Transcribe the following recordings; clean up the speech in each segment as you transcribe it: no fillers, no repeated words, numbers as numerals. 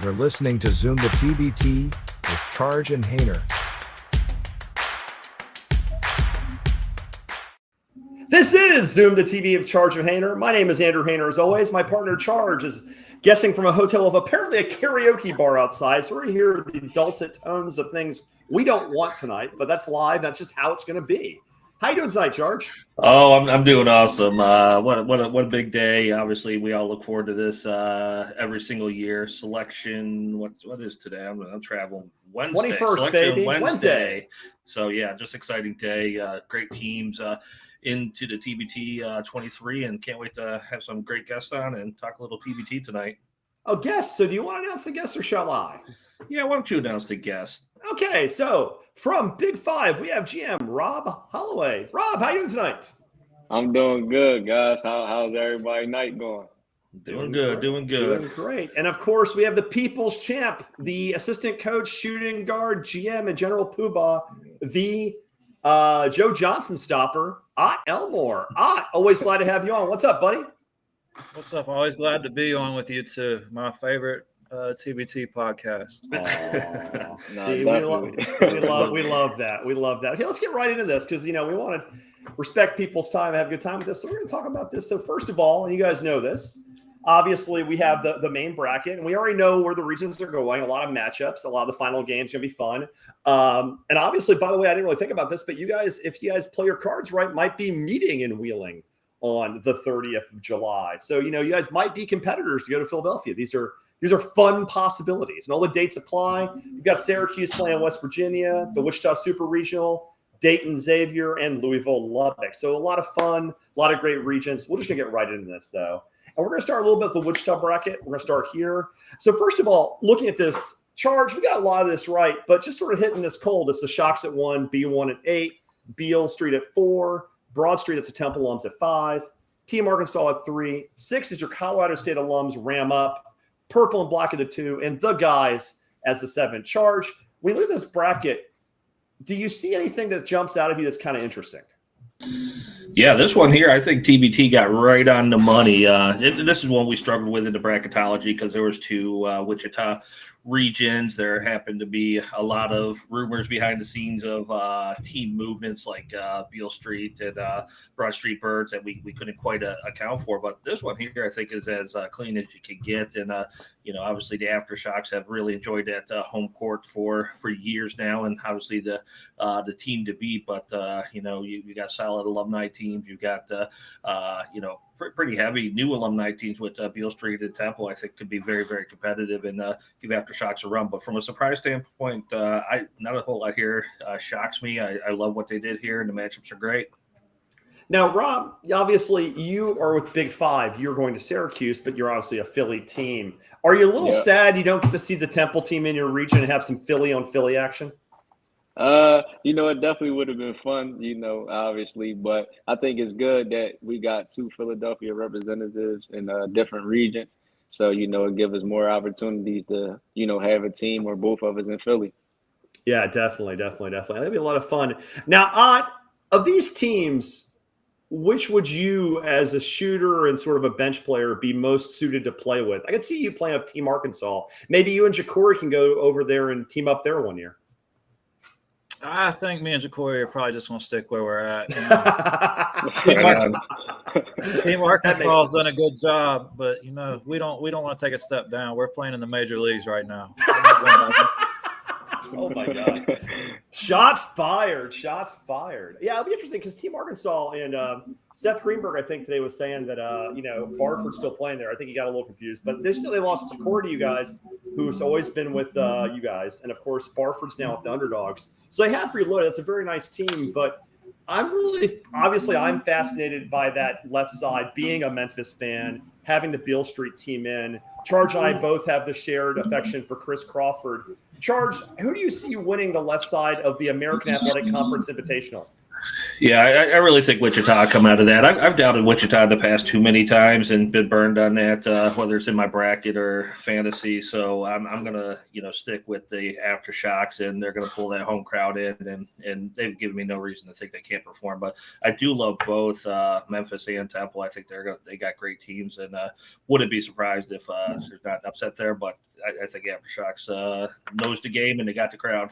You're listening to Zoom the TBT with Charge and Hayner. This is Zoom the TV of Charge and Hayner. My name is Andrew Hayner. As always, my partner Charge is guessing from a hotel of apparently a karaoke bar outside. So we're going to hear the dulcet tones of things we don't want tonight, but that's live. That's just how it's going to be. How you doing tonight, Charge? Oh, I'm doing awesome. What a big day. Obviously, we all look forward to this every single year. Selection. What is today? I'm traveling Wednesday. 21st, Selection baby. Wednesday. So yeah, just exciting day. Great teams into the TBT 23, and can't wait to have some great guests on and talk a little TBT tonight. Oh, guests. So do you want to announce the guests or shall I? Yeah, why don't you announce the guest? Okay, so from Big Five, we have GM Rob Holloway. Rob, how you doing tonight? I'm doing good, guys. How's everybody night going? Doing good. Doing great. And of course, we have the People's Champ, the assistant coach, shooting guard, GM, and general poobah, the Joe Johnson stopper, Ott Elmore. Ott, always glad to have you on. What's up, buddy? What's up? Always glad to be on with you too. My favorite TBT podcast. See, we love that. We love that. Okay, let's get right into this because we want to respect people's time and have a good time with this. So we're going to talk about this. So first of all, and you guys know this, obviously we have the main bracket, and we already know where the regions are going. A lot of matchups, a lot of the final games are going to be fun. And obviously, by the way, I didn't really think about this, but you guys, if you guys play your cards right, might be meeting in Wheeling on the 30th of July. So you guys might be competitors to go to Philadelphia. These are fun possibilities, and all the dates apply. You've got Syracuse playing West Virginia, the Wichita Super Regional, Dayton Xavier, and Louisville Lubbock. So a lot of fun, a lot of great regions. We're just going to get right into this, though. And we're going to start a little bit with the Wichita bracket. We're going to start here. So first of all, looking at this, Charge, we got a lot of this right, but just sort of hitting this cold. It's the Shocks at 1, B1 at 8, Beale Street at 4, Broad Street, it's the Temple alums at 5, Team Arkansas at 3, 6 is your Colorado State alums, Ram Up, Purple and Black at the 2, and the guys as the 7. Charge, when you look at this bracket, do you see anything that jumps out of you that's kind of interesting? Yeah, this one here, I think TBT got right on the money. This is one we struggled with in the bracketology because there was 2 Wichita regions. There happened to be a lot of rumors behind the scenes of team movements like Beale Street and Broad Street Birds that we couldn't quite account for. But this one here, I think, is as clean as you can get. And, obviously the Aftershocks have really enjoyed that home court for years now. And obviously the team to beat. But, you got solid alumni teams. You've got, pretty heavy new alumni teams with Beale Street and Temple. I think could be very, very competitive and give Aftershocks a run. But from a surprise standpoint, not a whole lot here shocks me. I love what they did here, and the matchups are great. Now, Rob, obviously you are with Big Five. You're going to Syracuse, but you're obviously a Philly team. Are you a little sad you don't get to see the Temple team in your region and have some Philly on Philly action? It definitely would have been fun, obviously, but I think it's good that we got 2 Philadelphia representatives in different regions. So, it gives us more opportunities to, have a team or both of us in Philly. Yeah, definitely. That'd be a lot of fun. Now, of these teams, which would you, as a shooter and sort of a bench player, be most suited to play with? I could see you playing with Team Arkansas. Maybe you and Ja'Cory can go over there and team up there one year. I think me and Ja'Cory are probably just going to stick where we're at. Team Arkansas has done a good job, but we don't want to take a step down. We're playing in the major leagues right now. Oh my God! Shots fired! Yeah, it'll be interesting because Team Arkansas and Seth Greenberg, I think today was saying that Barford's still playing there. I think he got a little confused, but they lost Ja'Cory to you guys, who's always been with you guys, and of course Barford's now with the Underdogs. So they have reloaded. That's a very nice team, but I'm fascinated by that left side. Being a Memphis fan, having the Beale Street team in. Charge and I both have the shared affection for Chris Crawford. Charge, who do you see winning the left side of the American Athletic Conference Invitational? Yeah, I really think Wichita come out of that. I've doubted Wichita in the past too many times and been burned on that, whether it's in my bracket or fantasy. So I'm gonna stick with the aftershocks, and they're gonna pull that home crowd in, and they've given me no reason to think they can't perform. But I do love both Memphis and Temple. I think they got great teams, and wouldn't be surprised if there's not an upset there. But I think aftershocks knows the game and they got the crowd.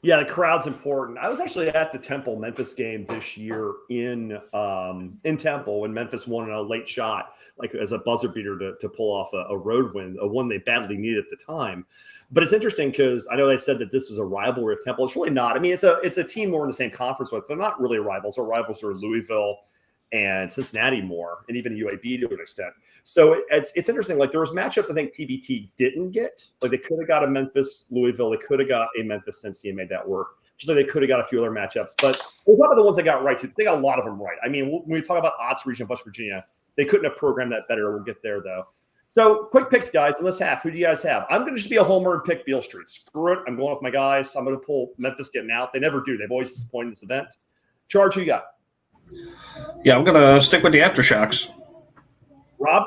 Yeah, the crowd's important. I was actually at the Temple Memphis game this year in Temple when Memphis won a late shot, like as a buzzer beater to pull off a road win, a one they badly needed at the time. But it's interesting because I know they said that this was a rivalry of Temple. It's really not. I mean, it's a team we're in the same conference with. They're not really rivals. Our rivals are Louisville and Cincinnati more, and even UAB to an extent. So it's interesting. Like there was matchups I think TBT didn't get. Like they could have got a Memphis Louisville. They could have got a Memphis Cincy and made that work. Just like they could have got a few other matchups. But one of the ones they got right too. They got a lot of them right. I mean, when we talk about Ots region of West Virginia, they couldn't have programmed that better. We'll get there though. So quick picks, guys. And let's have. Who do you guys have? I'm going to just be a homer and pick Beale Street. Screw it. I'm going with my guys. I'm going to pull Memphis getting out. They never do. They've always disappointed in this event. Charge, who you got? Yeah, I'm gonna stick with the aftershocks. Rob?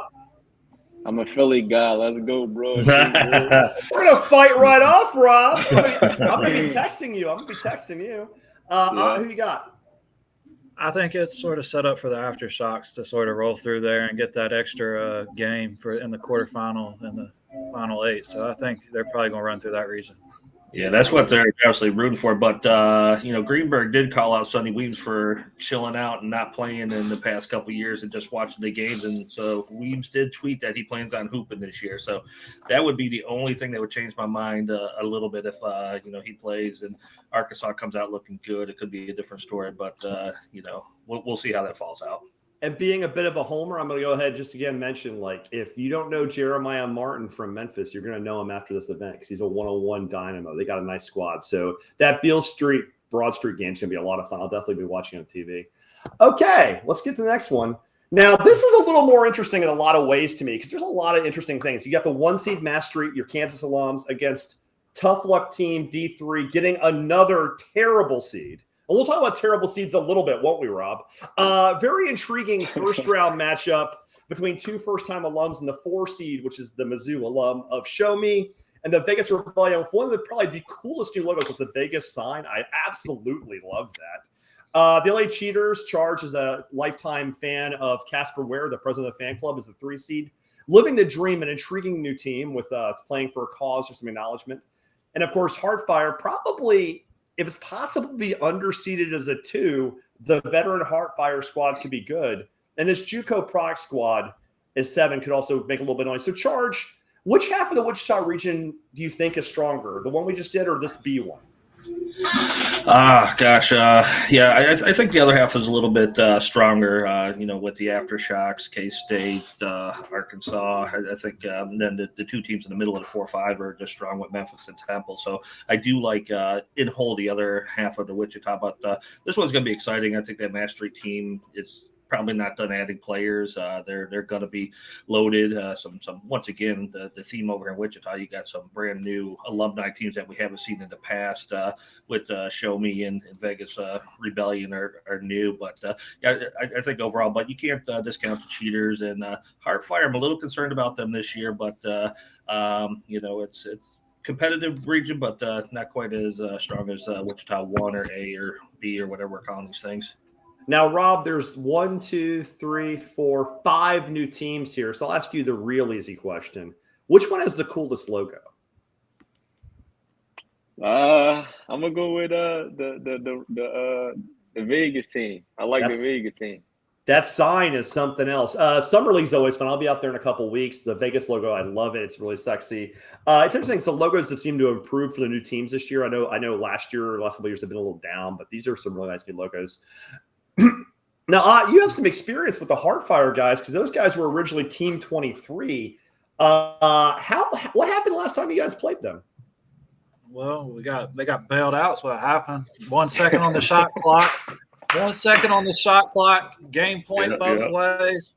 I'm a Philly guy. Let's go, bro. We're gonna fight right off, Rob. I'm gonna be texting you. Who you got? I think it's sort of set up for the aftershocks to sort of roll through there and get that extra game in the quarterfinal and the final 8. So I think they're probably going to run through that region. Yeah, that's what they're obviously rooting for. But, Greenberg did call out Sonny Weems for chilling out and not playing in the past couple of years and just watching the games. And so Weems did tweet that he plans on hooping this year. So that would be the only thing that would change my mind a little bit if, he plays and Arkansas comes out looking good. It could be a different story. But, we'll see how that falls out. And being a bit of a homer, I'm going to go ahead and just again mention, like, if you don't know Jeremiah Martin from Memphis, you're going to know him after this event because he's a 101 dynamo. They got a nice squad. So that Beale Street, Broad Street game is going to be a lot of fun. I'll definitely be watching on TV. Okay, let's get to the next one. Now, this is a little more interesting in a lot of ways to me because there's a lot of interesting things. You got the 1 seed Mass Street, your Kansas alums, against tough luck team D3 getting another terrible seed. And we'll talk about terrible seeds a little bit, won't we, Rob? Very intriguing first-round matchup between 2 first-time alums and the 4 seed, which is the Mizzou alum of Show Me, and the Vegas Rebellion with one of probably the coolest new logos with the Vegas sign. I absolutely love that. The LA Cheaters, Charge is a lifetime fan of Casper Ware, the president of the fan club, is the 3 seed. Living the dream, an intriguing new team with playing for a cause or some acknowledgement. And, of course, Heartfire probably – if it's possible to be underseeded as a 2, the veteran Heartfire squad could be good. And this JUCO product squad is 7, could also make a little bit of noise. So, Charge, which half of the Wichita region do you think is stronger? The one we just did or this B one? I think the other half is a little bit stronger, with the aftershocks, K-State, Arkansas. I think then the 2 teams in the middle of the 4-5 are just strong with Memphis and Temple. So I do like in whole the other half of the Wichita. But this one's going to be exciting. I think that Mass Street team is probably not done adding players. They're going to be loaded. Some once again, the theme over in Wichita, you got some brand new alumni teams that we haven't seen in the past with Show Me and Vegas Rebellion are new. But I think overall, but you can't discount the Cheaters and Heartfire. I'm a little concerned about them this year, but it's competitive region, but not quite as strong as Wichita 1 or A or B or whatever we're calling these things. Now, Rob, there's 1, 2, 3, 4, 5 new teams here. So I'll ask you the real easy question. Which one has the coolest logo? I'm gonna go with the Vegas team. I like the Vegas team. That sign is something else. Summer League's always fun. I'll be out there in a couple weeks. The Vegas logo, I love it. It's really sexy. It's interesting. So logos have seemed to improve for the new teams this year. I know last couple of years have been a little down, but these are some really nice new logos. Now, you have some experience with the Heartfire guys because those guys were originally Team 23. What happened last time you guys played them? Well, they got bailed out. That's what happened. 1 second on the shot clock. 1 second on the shot clock. Game point both ways.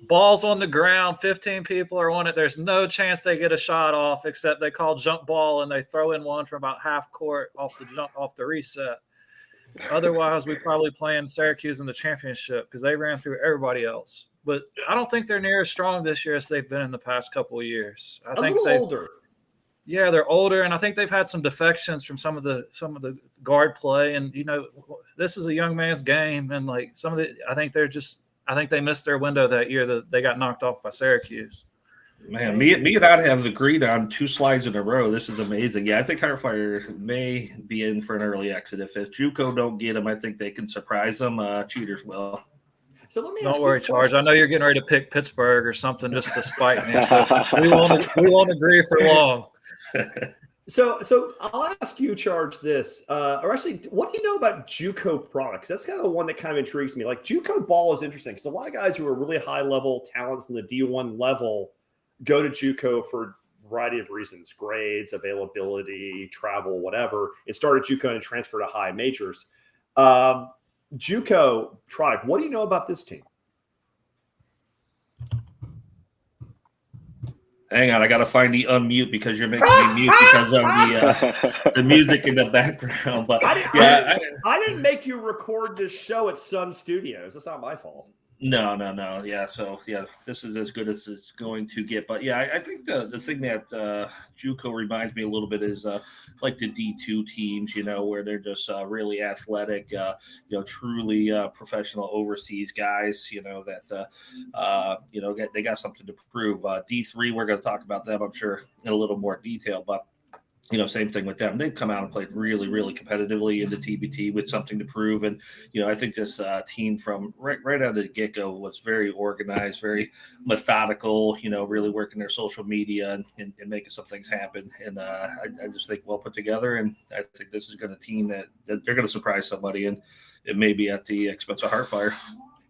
Ball's on the ground. 15 people are on it. There's no chance they get a shot off except they call jump ball and they throw in one from about half court off the reset. Otherwise, we probably playing Syracuse in the championship because they ran through everybody else. But I don't think they're near as strong this year as they've been in the past couple of years. I think little older. Yeah, they're older, and I think they've had some defections from some of the guard play. And this is a young man's game, and like I think they missed their window that year that they got knocked off by Syracuse. Man, me and I have agreed on 2 slides in a row. This is amazing. Yeah, I think Heartfire may be in for an early exit. If JUCO don't get them, I think they can surprise them. Cheaters will. So let me Don't worry, Charge. I know you're getting ready to pick Pittsburgh or something just to spite me. we won't agree for long. So I'll ask you, Charge, this. Or actually, what do you know about JUCO products? That's kind of the one that kind of intrigues me. Like JUCO ball is interesting because a lot of guys who are really high level talents in the D1 level go to JUCO for a variety of reasons: grades, availability, travel, whatever. It started JUCO and transferred to high majors. JUCO product. What do you know about this team? Hang on, I got to find the unmute because you're making me mute because of the music in the background. But I didn't make you record this show at Sun Studios. That's not my fault. No. Yeah, so this is as good as it's going to get. But yeah, I think the thing that JUCO reminds me a little bit is like the D2 teams, where they're just really athletic, truly professional overseas guys, that they got something to prove. D3, we're going to talk about them, I'm sure, in a little more detail, but same thing with them. They've come out and played really, really competitively in the TBT with something to prove. And, I think this team from right out of the get-go was very organized, very methodical, really working their social media and making some things happen. And I just think well put together. And I think this is going to team that they're going to surprise somebody. And it may be at the expense of Heartfire.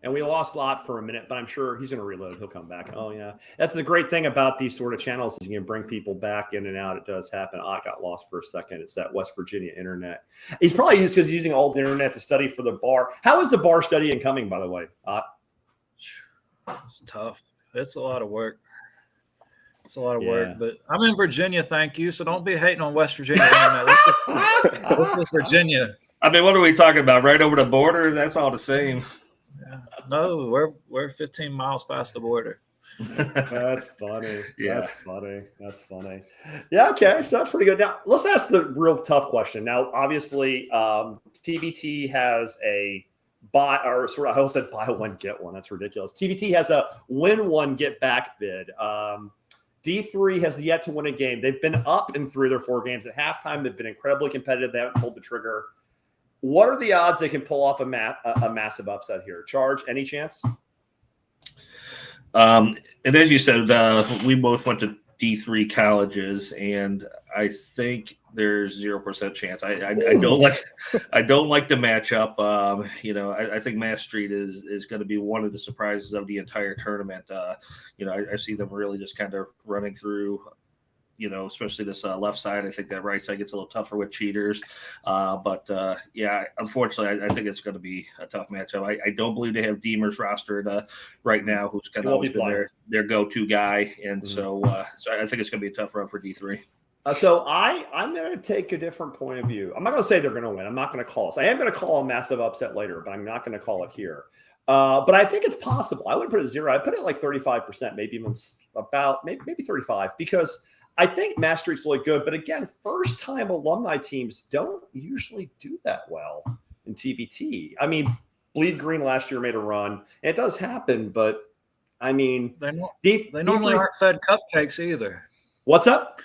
And we lost Lot for a minute, but I'm sure he's going to reload. He'll come back. Oh, yeah. That's the great thing about these sort of channels is you can bring people back in and out. It does happen. Ott got lost for a second. It's that West Virginia internet. He's probably just because he's using all the internet to study for the bar. How is the bar studying coming, by the way, Ott? It's tough. It's a lot of work. It's a lot of work. But I'm in Virginia, thank you. So don't be hating on West Virginia internet. This is Virginia. I mean, what are we talking about? Right over the border? That's all the same. Yeah. No, we're 15 miles past the border. That's funny. Yeah. That's funny. Yeah, okay. So that's pretty good. Now, let's ask the real tough question. Now, obviously, TBT has a buy one, get one. That's ridiculous. TBT has a win one, get back bid. D3 has yet to win a game. They've been up in 3 of their 4 games. At halftime, they've been incredibly competitive. They haven't pulled the trigger. What are the odds they can pull off a massive upset here? Charge, any chance? And as you said, we both went to D3 colleges, and I think there's 0% chance. I don't like the matchup. I think Mass Street is going to be one of the surprises of the entire tournament. I see them really just kind of running through. Especially this left side. I think that right side gets a little tougher with cheaters. But unfortunately, I think it's going to be a tough matchup. I don't believe they have Deemers rostered right now, who's kind of always been their go-to guy. And so I think it's going to be a tough run for D3. So I'm going to take a different point of view. I'm not going to say they're going to win. I'm not going to call us. I am going to call a massive upset later, but I'm not going to call it here. But I think it's possible. I wouldn't put it at 0. I'd put it like 35%, maybe even about maybe 35, because I think Mass Street's really good, but again, first-time alumni teams don't usually do that well in TBT. I mean, Bleed Green last year made a run, and it does happen, but I mean, they normally aren't fed cupcakes either. What's up?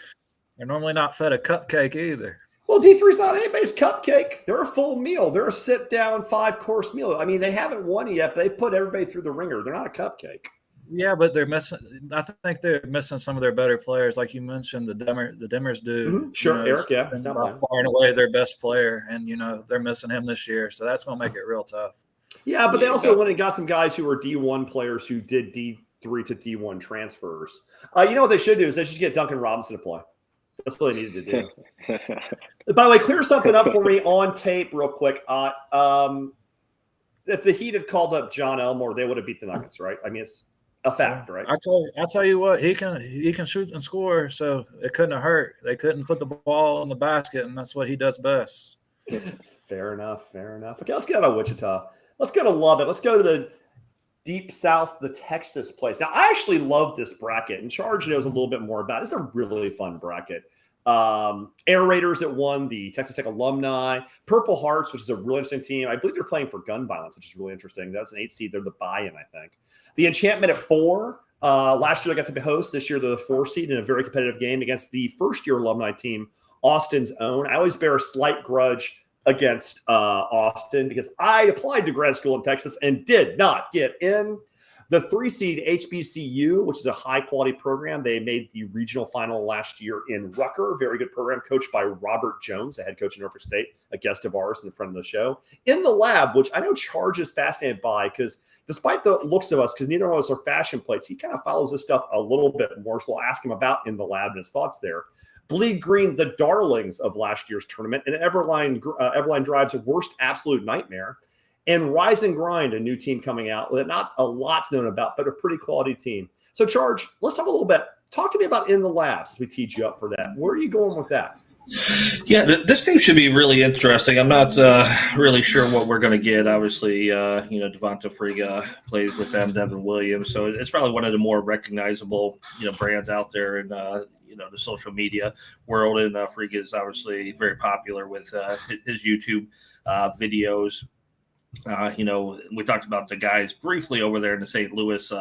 They're normally not fed a cupcake either. Well, D3's not anybody's cupcake. They're a full meal. They're a sit-down 5-course meal. I mean, they haven't won yet, but they've put everybody through the ringer. They're not a cupcake. Yeah, but they're missing. I think they're missing some of their better players, like you mentioned. The Dimmers do. Mm-hmm. Sure, Eric. Yeah, far and away their best player, and they're missing him this year, so that's going to make it real tough. Yeah, but they also went and got some guys who were D1 players who did D3 to D1 transfers. What they should do is they should get Duncan Robinson to play. That's what they needed to do. By the way, clear something up for me on tape real quick. If the Heat had called up John Elmore, they would have beat the Nuggets, right? I mean, it's a fact, right? I tell you what, he can shoot and score, so it couldn't have hurt. They couldn't put the ball in the basket, and that's what he does best. Fair enough. Okay, let's get out of Wichita. Let's go to Lubbock. Let's go to the deep south, the Texas place. Now, I actually love this bracket, and Charge knows a little bit more about it. It's a really fun bracket. Air Raiders that won, the Texas Tech alumni, Purple Hearts, which is a really interesting team. I believe they're playing for gun violence, which is really interesting. That's an 8 seed. They're the buy-in, I think. The Enchantment at 4. Last year, they got to host. This year, they're the 4 seed in a very competitive game against the first-year alumni team, Austin's own. I always bear a slight grudge against Austin because I applied to grad school in Texas and did not get in. The 3 seed HBCU, which is a high quality program, they made the regional final last year in Rucker. Very good program, coached by Robert Jones, the head coach in Norfolk State, a guest of ours and a friend of the show. In the lab, which I know Charge is fascinated by because despite the looks of us, because neither of us are fashion plates, he kind of follows this stuff a little bit more. So we'll ask him about In the Lab and his thoughts there. Bleed Green, the darlings of last year's tournament, and Everline Drive's worst absolute nightmare. And Rise and Grind, a new team coming out that not a lot's known about, but a pretty quality team. So, Charge, let's talk a little bit. Talk to me about In the Lab as we teach you up for that. Where are you going with that? Yeah, this team should be really interesting. I'm not really sure what we're going to get. Obviously, Devonta Friga plays with them, Devin Williams. So it's probably one of the more recognizable, brands out there in, the social media world. And Friga is obviously very popular with his YouTube videos. We talked about the guys briefly over there in the St. Louis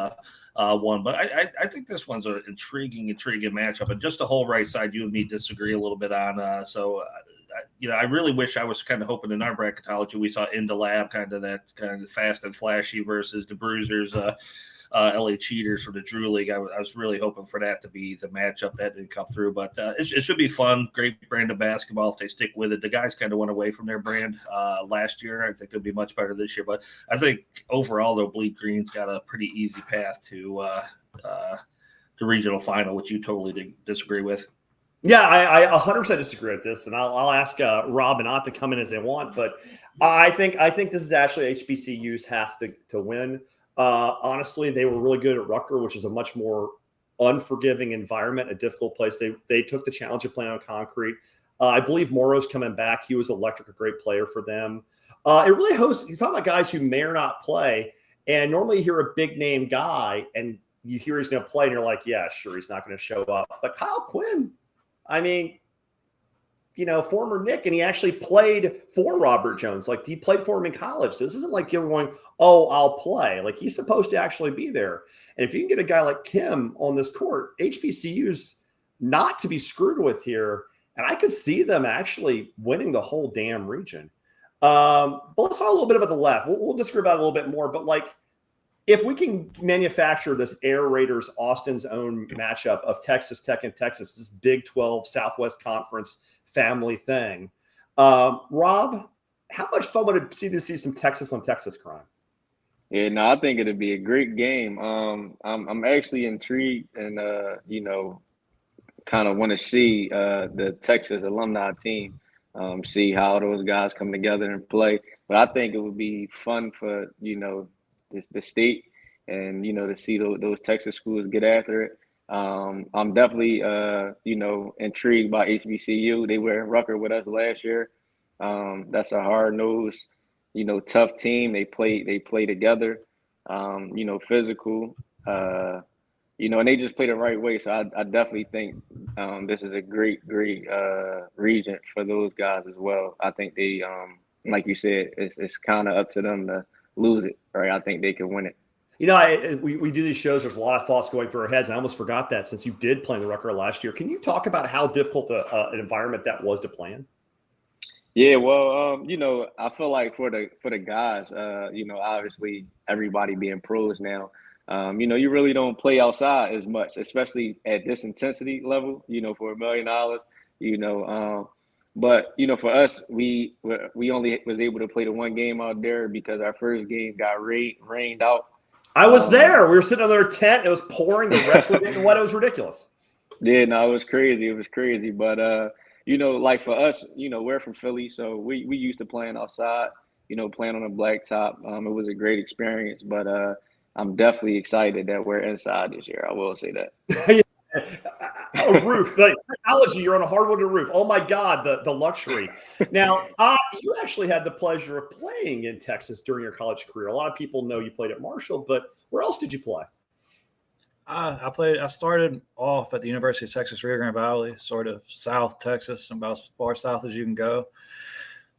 one, but I think this one's an intriguing matchup, and just the whole right side you and me disagree a little bit on. I really wish I was kind of hoping in our bracketology we saw In the Lab kind of fast and flashy versus the Bruisers, LA Cheaters for the Drew League. I was really hoping for that to be the matchup. That didn't come through, but it should be fun. Great brand of basketball if they stick with it. The guys kind of went away from their brand last year. I think it'll be much better this year, but I think overall though, Bleed Green's got a pretty easy path to the regional final, which you totally disagree with. Yeah, I 100% disagree with this, and I'll ask Rob and Ott to come in as they want, but I think this is actually HBCU's have to win. Honestly, they were really good at Rucker, which is a much more unforgiving environment, a difficult place. They took the challenge of playing on concrete. I believe Morrow's coming back. He was electric, a great player for them. It really hosts. You talk about guys who may or not play, and normally you hear a big name guy, and you hear he's going to play, and you're like, yeah, sure, he's not going to show up. But Kyle Quinn, I mean, former Nick, and he actually played for Robert Jones. Like, he played for him in college. So this isn't like you're going, oh, I'll play. Like, he's supposed to actually be there. And if you can get a guy like Kim on this court, HBCU's not to be screwed with here. And I could see them actually winning the whole damn region. But let's talk a little bit about the left. We'll disagree about it a little bit more. But, like, if we can manufacture this Air Raiders Austin's own matchup of Texas Tech and Texas, this Big 12 Southwest Conference family thing. Rob, how much fun would it be to see some Texas on Texas crime? Yeah, no, I think it'd be a great game. I'm actually intrigued and kind of want to see the Texas alumni team, see how those guys come together and play. But I think it would be fun for the state and to see those Texas schools get after it. I'm definitely intrigued by HBCU. They were in Rucker with us last year. That's a hard-nosed, tough team. They play together. Physical. And they just play the right way. So I definitely think this is a great region for those guys as well. I think they, like you said, it's kind of up to them to lose it, right? I think they can win it. We do these shows. There's a lot of thoughts going through our heads. And I almost forgot that since you did play in the Rucker last year. Can you talk about how difficult an environment that was to play in? Yeah, well, I feel like for the guys, obviously everybody being pros now, you really don't play outside as much, especially at this intensity level, for $1 million, but, for us, we only was able to play the one game out there because our first game got rained out. I was there. We were sitting under a tent. It was pouring. The refs were getting wet. It was ridiculous. Yeah, no, it was crazy. But, like for us, we're from Philly, so we used to playing outside, playing on a blacktop. It was a great experience, but I'm definitely excited that we're inside this year. I will say that. A roof, like technology. You're on a hardwood roof. Oh my God, the luxury. Now, you actually had the pleasure of playing in Texas during your college career. A lot of people know you played at Marshall, but where else did you play? I started off at the University of Texas Rio Grande Valley, sort of South Texas, about as far south as you can go.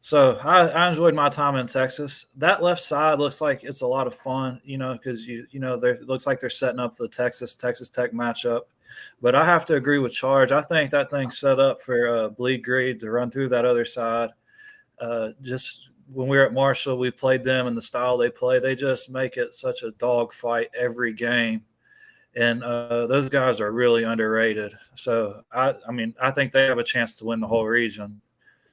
So I enjoyed my time in Texas. That left side looks like it's a lot of fun, because it looks like they're setting up the Texas Tech matchup. But I have to agree with Charge. I think that thing's set up for Bleed Green to run through that other side. Just when we were at Marshall, we played them and the style they play. They just make it such a dogfight every game. And those guys are really underrated. So, I think they have a chance to win the whole region.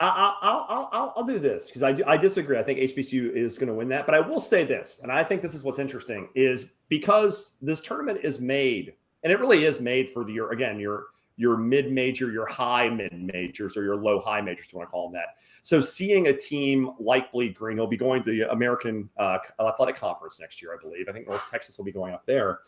I'll do this because I disagree. I think HBCU is going to win that. But I will say this, and I think this is what's interesting, is because this tournament is made, and it really is made for your mid-major, your high mid-majors, or your low-high majors, if you want to call them that. So seeing a team like Bleed Green, will be going to the American Athletic Conference next year, I believe. I think North Texas will be going up there.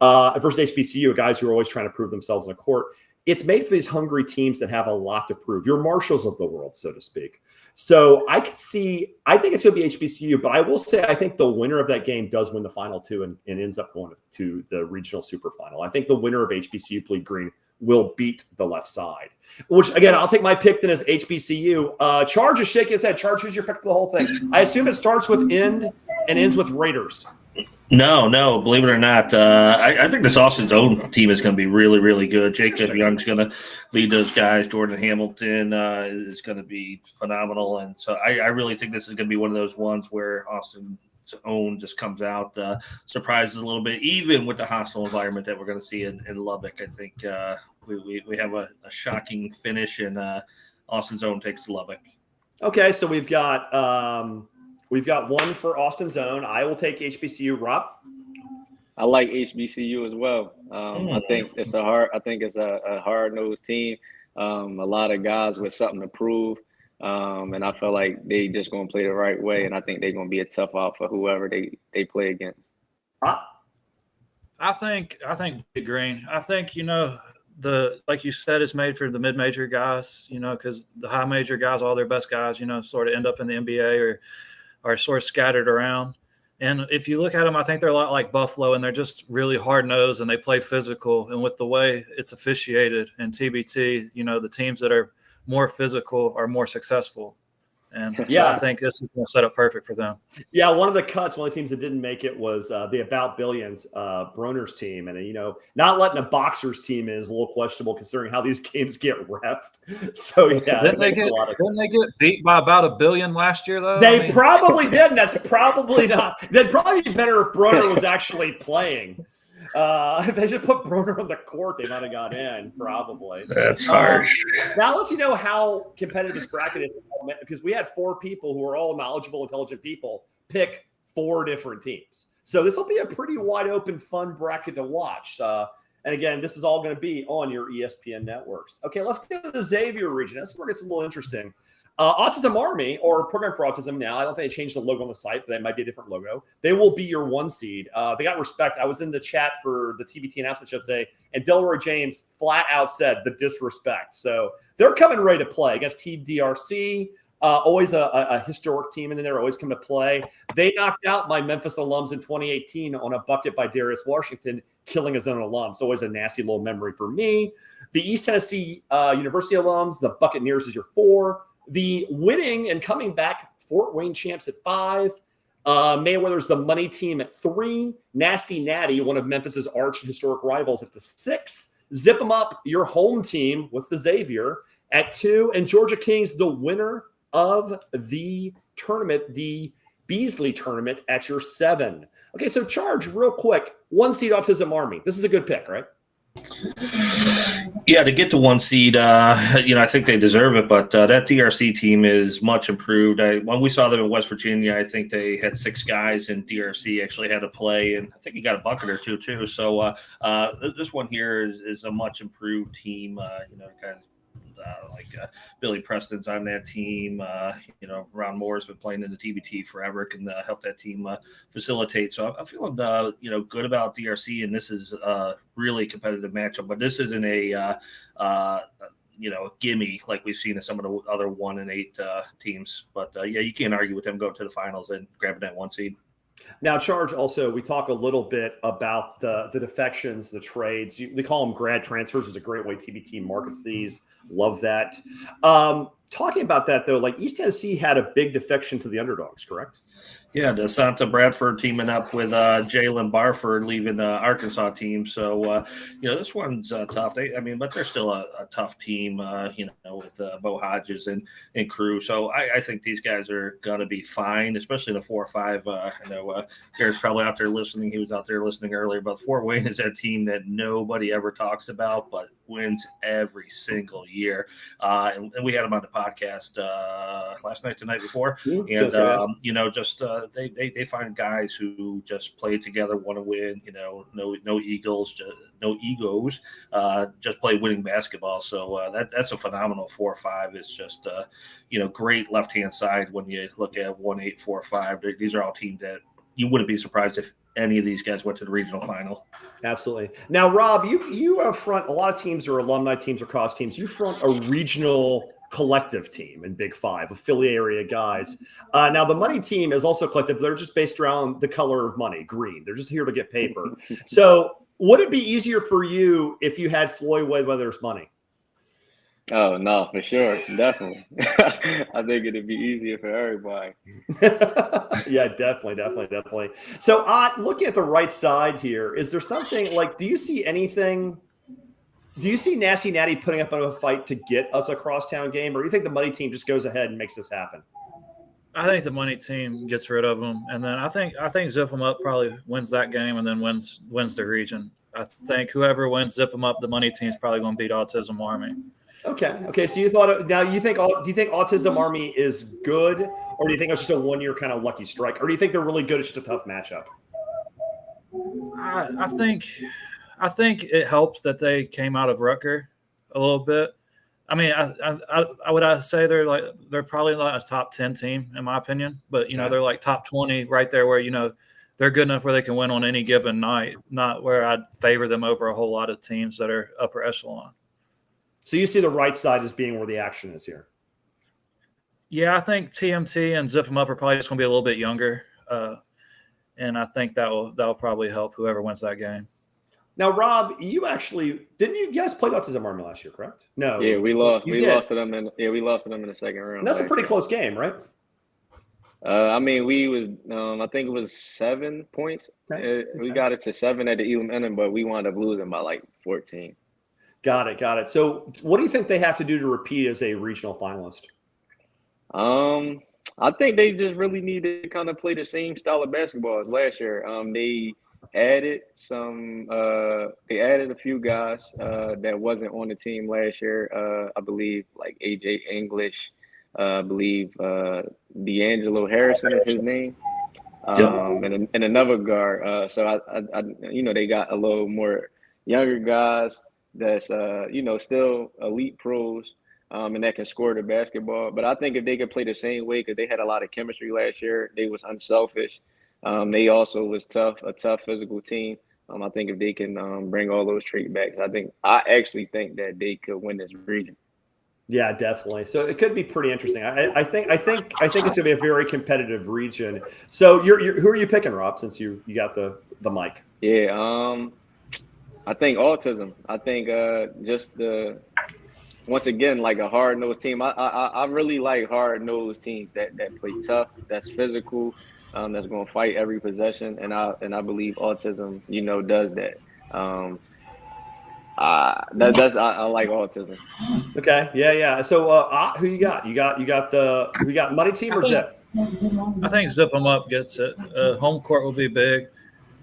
Versus HBCU, guys who are always trying to prove themselves on the court. It's made for these hungry teams that have a lot to prove. Your Marshalls of the world, so to speak. So I think it's going to be HBCU, but I will say I think the winner of that game does win the final two and ends up going to the regional super final. I think the winner of HBCU Bleed Green will beat the left side, which, again, I'll take my pick then as HBCU. Charge is shaking his head. Charge, who's your pick for the whole thing? I assume it starts with End and ends with Raiders. No, believe it or not, I think this Austin's own team is going to be really, really good. Jacob Young's going to lead those guys. Jordan Hamilton is going to be phenomenal. And so I really think this is going to be one of those ones where Austin's own just comes out, surprises a little bit, even with the hostile environment that we're going to see in Lubbock. I think we have a shocking finish, and Austin's own takes to Lubbock. Okay, so we've got one for Austin's own. I will take HBCU. Rob? I like HBCU as well. I think it's a hard-nosed team. A lot of guys with something to prove. And I feel like they just going to play the right way, and I think they're going to be a tough out for whoever they play against. I think Big Green. I think, like you said, it's made for the mid-major guys, because the high major guys, all their best guys, sort of end up in the NBA or are sort of scattered around. And if you look at them, I think they're a lot like Buffalo, and they're just really hard-nosed, and they play physical. And with the way it's officiated in TBT, the teams that are more physical are more successul. And so I think this is going to set up perfect for them. Yeah, one of the teams that didn't make it was the About Billions Broner's team. And, not letting a boxer's team in is a little questionable considering how these games get reffed. So, yeah, didn't they get beat by about $1 billion last year, though? They probably did, and that's probably not. They'd probably be better if Broner was actually playing. If they just put Broner on the court, they might have got in, probably. That's harsh. Now, let's know how competitive this bracket is, because we had 4 people who are all knowledgeable, intelligent people pick 4 different teams. So this will be a pretty wide open, fun bracket to watch. And again, this is all going to be on your ESPN networks. Okay, let's get to the Xavier region. That's where it gets a little interesting. Autism Army, or Program for Autism now, I don't think they changed the logo on the site, but that might be a different logo. They will be your 1 seed. They got respect. I was in the chat for the TBT announcement show today, and Delroy James flat out said the disrespect. So they're coming ready to play against TDRC. Always a historic team, and then they're always come to play. They knocked out my Memphis alums in 2018 on a bucket by Darius Washington, killing his own alums. Always a nasty little memory for me. The East Tennessee University alums, the Buccaneers is your 4. The winning and coming back Fort Wayne champs at 5. Mayweather's the money team at 3. Nasty Natty, one of Memphis's arch historic rivals, at the 6. Zip 'em up, your home team with the Xavier at 2. And Georgia Kings, the winner of the tournament, the Beasley tournament, at your 7. Okay, so Charge, real quick, 1 seed Autism Army. This is a good pick, right? Yeah, to get to 1 seed, I think they deserve it, but that DRC team is much improved. When we saw them in West Virginia, I think they had 6 guys in DRC actually had to play, and I think he got a bucket or 2 too. So this one here is a much improved team. Billy Preston's on that team. Ron Moore's been playing in the TBT forever, can help that team facilitate. So I'm feeling, good about DRC, and this is a really competitive matchup. But this isn't a gimme like we've seen in some of the other 1-8 teams. But you can't argue with them going to the finals and grabbing that 1 seed. Now, Charge, also, we talk a little bit about the defections, the trades. They call them grad transfers. It's a great way TBT markets these. Love that. Talking about that, though, like East Tennessee had a big defection to the underdogs, correct? Yeah, DeSanta Bradford teaming up with Jalen Barford leaving the Arkansas team. So, this one's tough. But they're still a tough team, with Bo Hodges and crew. So I think these guys are going to be fine, especially in the 4 or 5. I know Garrett's probably out there listening. He was out there listening earlier. But Fort Wayne is that team that nobody ever talks about, but wins every single year. And we had him on the podcast last night, the night before. And, they find guys who just play together, want to win, no egos, just play winning basketball. So that's a phenomenal 4 or 5. It's just, great left-hand side when you look at 1-8, 4 5. These are all teams that you wouldn't be surprised if any of these guys went to the regional final. Absolutely. Now, Rob, you front a lot of teams are alumni teams or cause teams. You front a regional collective team in Big 5, affiliate area guys. Now, the money team is also collective. They're just based around the color of money, green. They're just here to get paper. So would it be easier for you if you had Floyd Mayweather's money? Oh, no, for sure. Definitely. I think it'd be easier for everybody. Yeah, definitely. So, looking at the right side here, is there something like, do you see Nasty Natty putting up a fight to get us a crosstown game, or do you think the money team just goes ahead and makes this happen? I think the money team gets rid of them, and then I think Zip 'em Up probably wins that game and then wins the region. I think whoever wins Zip 'em Up, the money team's probably going to beat Autism Army. Okay. So you thought now do you think Autism Army is good, or do you think it's just a 1-year kind of lucky strike, or do you think they're really good? It's just a tough matchup. I think it helps that they came out of Rutger a little bit. I mean, I would say they're probably not a top 10 team in my opinion, but they're like top 20 right there where they're good enough where they can win on any given night. Not where I'd favor them over a whole lot of teams that are upper echelon. So you see the right side as being where the action is here. Yeah, I think TMT and Zip 'em Up are probably just going to be a little bit younger, and I think that'll probably help whoever wins that game. Now, Rob, you guys played Autism Army last year, correct? No. Yeah, we lost. We lost to them in the second round. And that's a pretty close game, right? We was I think it was 7 points. Okay. We got it to 7 at the Elam Inning, but we wound up losing by like 14. Got it. So what do you think they have to do to repeat as a regional finalist? I think they just really need to kind of play the same style of basketball as last year. They added a few guys that wasn't on the team last year. I believe like AJ English, I believe D'Angelo Harrison is his name. And another guard. So I they got a little more younger guys that's still elite pros, and that can score the basketball. But I think if they could play the same way, because they had a lot of chemistry last year, they was unselfish. They also was a tough physical team. I think if they can bring all those traits back, I actually think that they could win this region. Yeah, definitely. So it could be pretty interesting. I think it's going to be a very competitive region. So who are you picking, Rob? Since you got the mic. Yeah, I think Autism. I think once again, like a hard-nosed team. I really like hard-nosed teams that play tough, that's physical, that's going to fight every possession, and I believe Autism, does that. I like Autism. Okay, yeah. So who you got? You got money team or Zip? I think Zip 'em Up gets it. Home court will be big.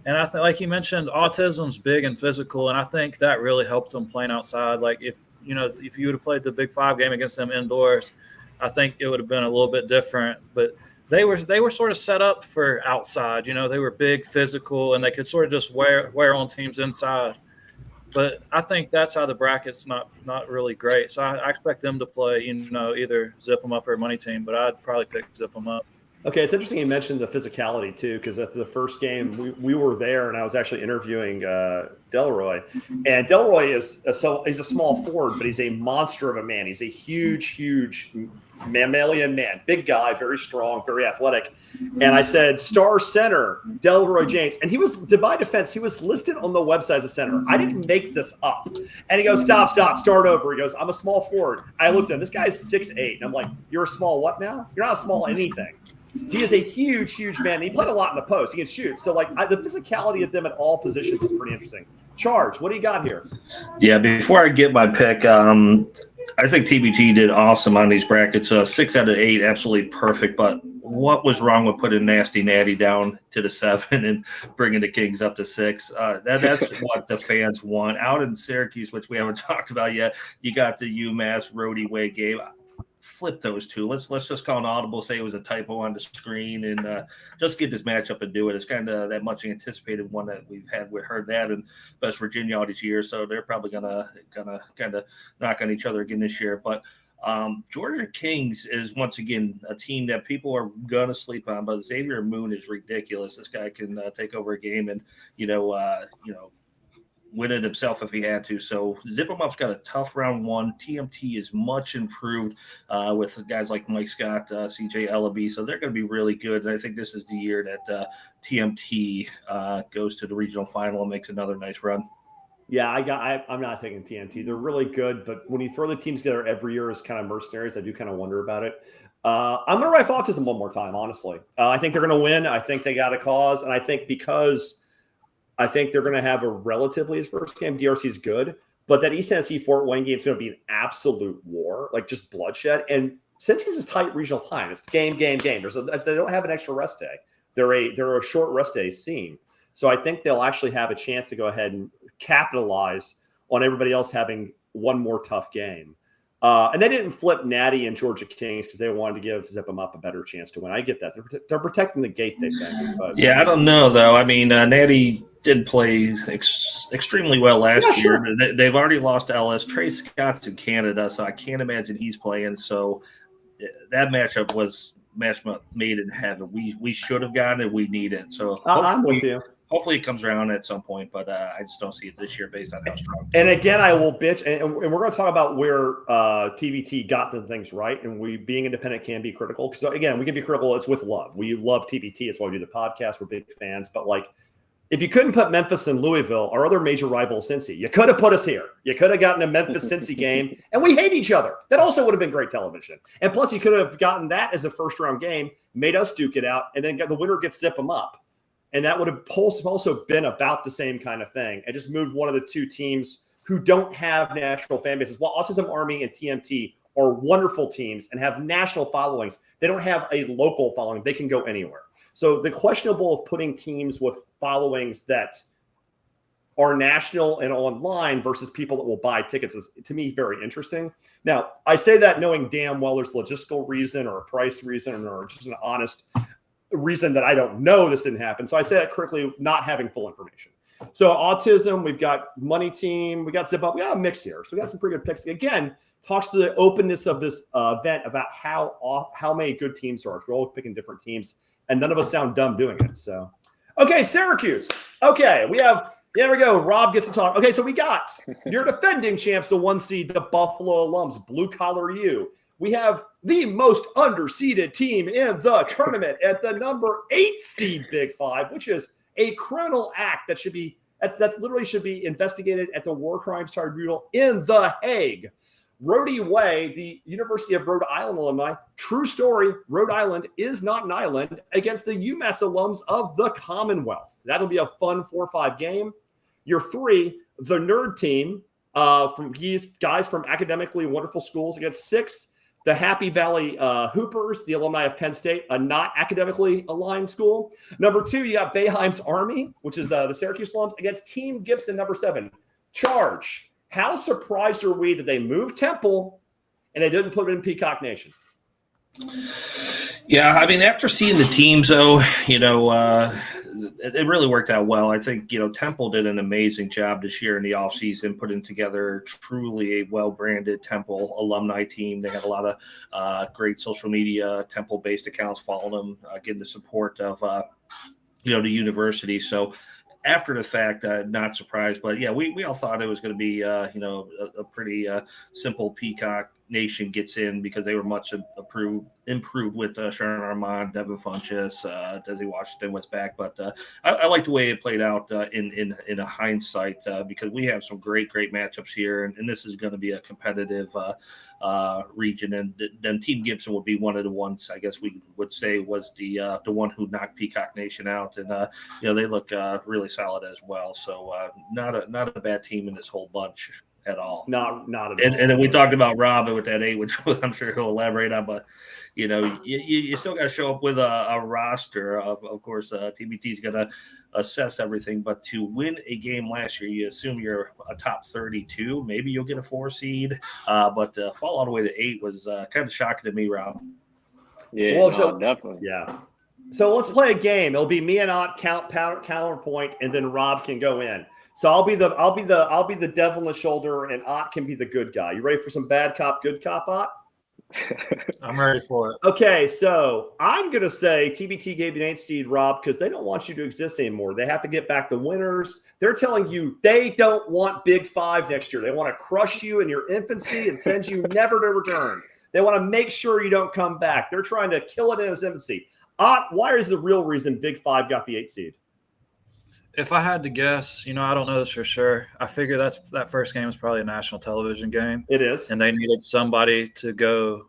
And I think, like you mentioned, Autism's big and physical, and I think that really helped them playing outside. Like if you would have played the Big 5 game against them indoors, I think it would have been a little bit different. But they were sort of set up for outside. They were big, physical, and they could sort of just wear on teams inside. But I think that side of the bracket's not really great. So I expect them to play, either zip them up or money team. But I'd probably pick zip them up. Okay, it's interesting you mentioned the physicality too, because at the first game we were there, and I was actually interviewing Delroy, and Delroy he's a small forward, but he's a monster of a man. He's a huge mammalian man, big guy, very strong, very athletic. And I said, star center, Delroy James, and he was, to my defense, he was listed on the website as a center. I didn't make this up. And he goes, stop, start over. He goes, I'm a small forward. I looked at him. This guy's 6'8", and I'm like, you're a small what now? You're not a small anything. He is a huge man. And he played a lot in the post. He can shoot. So, the physicality of them at all positions is pretty interesting. Charge, what do you got here? Yeah, before I get my pick, I think TBT did awesome on these brackets. 6 out of 8, absolutely perfect. But what was wrong with putting Nasty Natty down to the 7 and bringing the Kings up to 6? That's what the fans want. Out in Syracuse, which we haven't talked about yet, you got the UMass Rhodey Way game. Flip those two. Let's just call an audible, say it was a typo on the screen, and just get this matchup and do it. It's kind of that much anticipated one that we've heard that in West Virginia all these years, so they're probably gonna kind of knock on each other again this year. But Georgia Kings is once again a team that people are gonna sleep on, but Xavier Moon is ridiculous. This guy can take over a game and win it himself if he had to. So Zip 'em Up's got a tough round 1. TMT is much improved with guys like Mike Scott, CJ Ellaby. So they're going to be really good. And I think this is the year that TMT goes to the regional final and makes another nice run. Yeah, I'm not taking TMT. They're really good, but when you throw the teams together every year as kind of mercenaries, I do kind of wonder about it. I'm going to write Autism one more time, honestly. I think they're going to win. I think they got a cause. And I think I think they're going to have a relatively his first game. DRC is good, but that East Tennessee Fort Wayne game is going to be an absolute war, like just bloodshed. And since this is tight regional time, it's game. They don't have an extra rest day. They're a short rest day scene. So I think they'll actually have a chance to go ahead and capitalize on everybody else having one more tough game. And they didn't flip Natty and Georgia Kings because they wanted to give Zip 'em Up a better chance to win. I get that. They're protecting the gate, they think. But yeah, I don't know, though. I mean, Natty did play extremely well last year. Sure. They've already lost Ellis. Trey Scott's in Canada, so I can't imagine he's playing. So that matchup was made in heaven. We should have gotten it. We need it. So I'm with you. Hopefully it comes around at some point, but I just don't see it this year based on how strong. And again, I will bitch, and we're going to talk about where TBT got the things right, and we being independent can be critical. Because again, we can be critical. It's with love. We love TBT. It's why we do the podcast. We're big fans. But if you couldn't put Memphis and Louisville, our other major rival, Cincy, you could have put us here. You could have gotten a Memphis-Cincy game, and we hate each other. That also would have been great television. And plus, you could have gotten that as a first-round game, made us duke it out, and then the winner gets Zip 'em Up. And that would have also been about the same kind of thing. And just moved one of the two teams who don't have national fan bases. While Autism Army and TMT are wonderful teams and have national followings, they don't have a local following. They can go anywhere. So the questionable of putting teams with followings that are national and online versus people that will buy tickets is, to me, very interesting. Now, I say that knowing damn well there's a logistical reason or a price reason or just an honest reason that I don't know this didn't happen. So I say that critically, not having full information. So Autism, we've got Money Team, we got Zip Up, we got a mix here. So we got some pretty good picks. Again, talks to the openness of this event about how many good teams there are. We're all picking different teams, and none of us sound dumb doing it. So, okay, Syracuse. Okay, there we go. Rob gets to talk. Okay, so we got your defending champs, the 1 seed, the Buffalo Alums, Blue Collar U. We have the most underseeded team in the tournament at the number 8 seed Big Five, which is a criminal act that should be literally should be investigated at the War Crimes Tribunal in The Hague. Rhodey Way, the University of Rhode Island alumni, true story, Rhode Island is not an island, against the UMass alums of the Commonwealth. That'll be a fun 4-5 game. Your 3, the nerd team, from these guys from academically wonderful schools, against 6, the Happy Valley Hoopers, the alumni of Penn State, a not academically aligned school. Number 2, you got Boeheim's Army, which is the Syracuse alums, against Team Gibson, number 7. Charge. How surprised are we that they moved Temple and they didn't put it in Peacock Nation? Yeah, I mean, after seeing the teams, though, it really worked out well. I think, Temple did an amazing job this year in the offseason, putting together truly a well-branded Temple alumni team. They had a lot of great social media Temple-based accounts following them, getting the support of, the university. So after the fact, not surprised, but yeah, we all thought it was going to be, a pretty simple Peacock Nation gets in because they were much improved with Sharon Armand, Devin Funchess, Desi Washington was back. But I like the way it played out in a hindsight because we have some great matchups here, and this is going to be a competitive region. And then Team Gibson would be one of the ones I guess we would say was the one who knocked Peacock Nation out, and they look really solid as well. So not a bad team in this whole bunch at all. Not at all. And then we talked about Rob with that 8, which I'm sure he'll elaborate on. But you still got to show up with a roster. Of course, TBT is going to assess everything. But to win a game last year, you assume you're a top 32. Maybe you'll get a 4 seed. But fall all the way to 8 was kind of shocking to me, Rob. Yeah, well, definitely. Yeah. So let's play a game. It'll be me and Ott counterpoint, and then Rob can go in. So I'll be the devil in the shoulder, and Ott can be the good guy. You ready for some bad cop, good cop, Ott? I'm ready for it. Okay, so I'm gonna say TBT gave you an 8 seed, Rob, because they don't want you to exist anymore. They have to get back the winners. They're telling you they don't want Big 5 next year. They want to crush you in your infancy and send you never to return. They want to make sure you don't come back. They're trying to kill it in its infancy. Ott, why is the real reason Big 5 got the 8 seed? If I had to guess, I don't know this for sure. I figure that first game is probably a national television game. It is. And they needed somebody to go,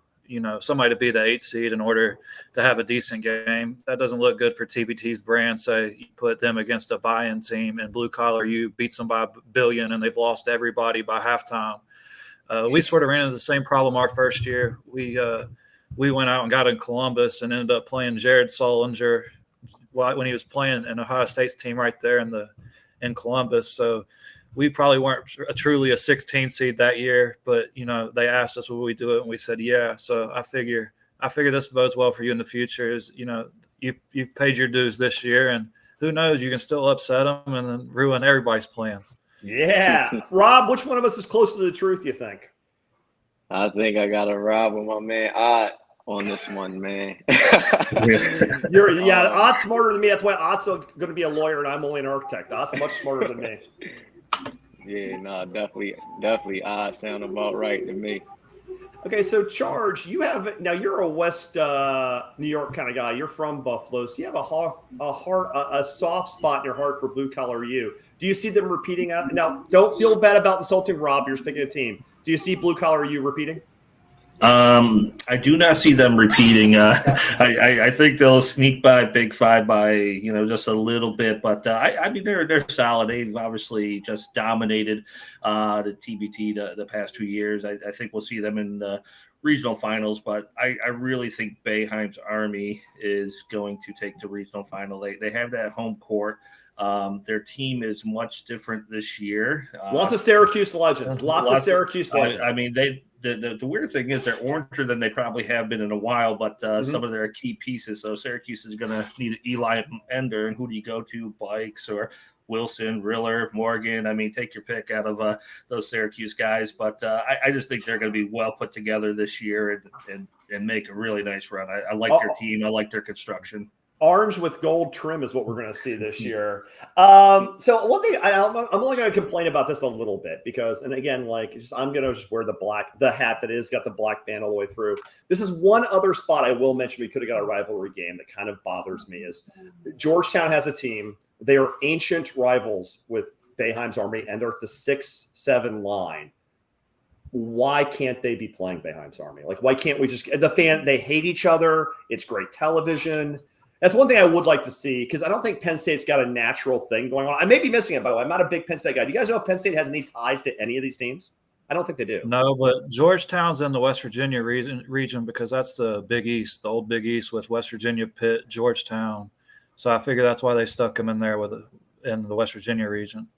somebody to be the 8 seed in order to have a decent game. That doesn't look good for TBT's brand. Say you put them against a buy-in team and Blue Collar, you beat them by $1 billion and they've lost everybody by halftime. We sort of ran into the same problem our first year. We went out and got in Columbus and ended up playing Jared Solinger when he was playing in Ohio State's team right there in Columbus. So we probably weren't truly a 16 seed that year, but they asked us would we do it, and we said yeah. So I figure this bodes well for you in the future. Is you've paid your dues this year, and who knows, you can still upset them and then ruin everybody's plans. Yeah, Rob, which one of us is closer to the truth? You think? I think I got to Rob with my man Ott on this one, man. Ott's smarter than me. That's why Ott's going to be a lawyer and I'm only an architect. Ott's much smarter than me. Yeah, no, definitely Ott sound about right to me. Okay, so Charge, you're a West New York kind of guy. You're from Buffalo, so you have a soft spot in your heart for Blue Collar U. Do you see them repeating? Now, don't feel bad about insulting Rob. You're picking a team. Do you see Blue Collar U repeating? I do not see them repeating. I think they'll sneak by Big 5 by just a little bit, but they're solid. They've obviously just dominated the TBT the past 2 years. I think we'll see them in the regional finals, but I really think Boeheim's Army is going to take the regional final. They have that home court. Their team is much different this year. Lots of Syracuse legends. Lots of Syracuse legends. I mean, the weird thing is they're oranger than they probably have been in a while, but some of their key pieces. So Syracuse is going to need Eli Ender, and who do you go to? Bikes or Wilson, Riller, Morgan. I mean, take your pick out of those Syracuse guys. But I just think they're going to be well put together this year and make a really nice run. I like their team. I like their construction. Orange with gold trim is what we're going to see this year. So one thing, I'm only going to complain about this a little bit because, and again, I'm going to just wear the hat that is got the black band all the way through. This is one other spot I will mention we could have got a rivalry game that kind of bothers me is Georgetown has a team. They are ancient rivals with Boeheim's Army, and they're at the 6-7 line. Why can't they be playing Boeheim's Army? Why can't we just they hate each other. It's great television. That's one thing I would like to see because I don't think Penn State's got a natural thing going on. I may be missing it, by the way. I'm not a big Penn State guy. Do you guys know if Penn State has any ties to any of these teams? I don't think they do. No, but Georgetown's in the West Virginia region because that's the Big East, the old Big East with West Virginia, Pitt, Georgetown. So I figure that's why they stuck them in there in the West Virginia region.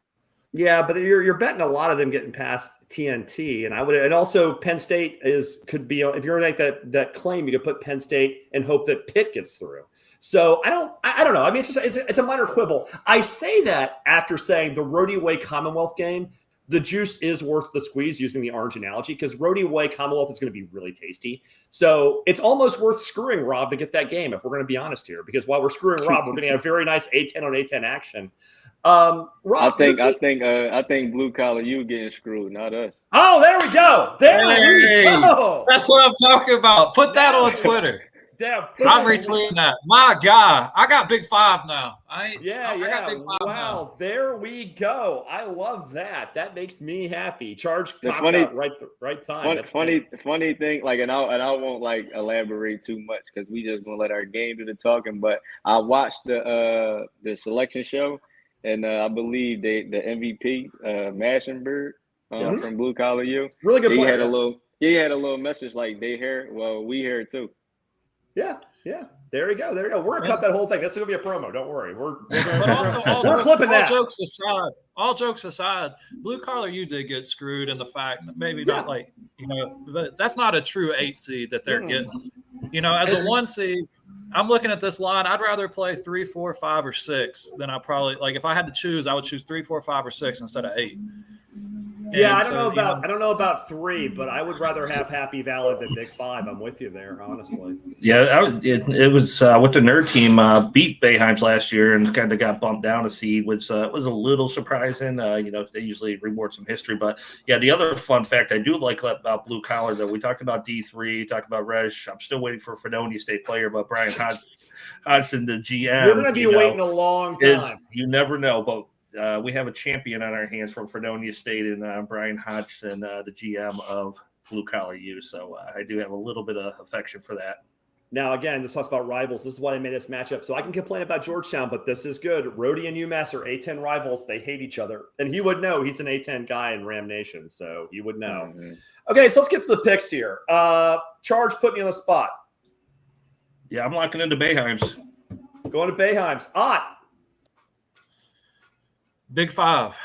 Yeah, but you're betting a lot of them getting past TNT, and also Penn State could be if you're like that claim you could put Penn State and hope that Pitt gets through. So I don't know. I mean, it's a minor quibble. I say that after saying the Roadie Way Commonwealth game, the juice is worth the squeeze, using the orange analogy, because Roadie Way Commonwealth is going to be really tasty. So it's almost worth screwing Rob to get that game, if we're going to be honest here, because while we're screwing Rob, we're going to have very nice A10 on A10 action. Rob, I think blue collar you getting screwed, not us. Oh, there we go. We go. That's what I'm talking about. Put that on Twitter. I'm retweeting that. My God, I got Big 5 now. I got Big 5 now. There we go. I love that. That makes me happy. Charge right time. Funny thing, like, and I won't like elaborate too much because we just gonna let our game do the talking. But I watched the selection show, and I believe the MVP Massenberg from Blue Collar U. Really good player. He had a little message like they hear. Well, we hear it too. Yeah. There we go. We're gonna cut that whole thing. That's gonna be a promo. Don't worry. We're clipping that. All jokes aside, Blue Collar U did get screwed in the fact that maybe not like, but that's not a true 8 seed that they're getting. As a 1 seed, I'm looking at this line. I'd rather play 3, 4, 5, or 6 than I probably like. If I had to choose, I would choose 3, 4, 5, or 6 instead of 8. Yeah, I don't know about 3, but I would rather have Happy Valid than Big 5. I'm with you there, honestly. Yeah, it was with the nerd team beat Bayheims last year and kind of got bumped down a seed, which was a little surprising. They usually reward some history, but yeah, the other fun fact I do like about Blue Collar, though, we talked about D3, talked about Reg. I'm still waiting for a Fredonia State player, but Brian Hodgson, the GM. You're going to be waiting a long time. You never know, but. We have a champion on our hands from Fredonia State and Brian Hodgson, the GM of Blue Collar U. So I do have a little bit of affection for that. Now, again, this talks about rivals. This is why they made this matchup. So I can complain about Georgetown, but this is good. Rhodey and UMass are A10 rivals. They hate each other. And he would know. He's an A10 guy in Ram Nation, so he would know. Mm-hmm. Okay, so let's get to the picks here. Charge putting you on the spot. Yeah, I'm locking into Bayheims. Going to Bayheims. Ott. Big 5.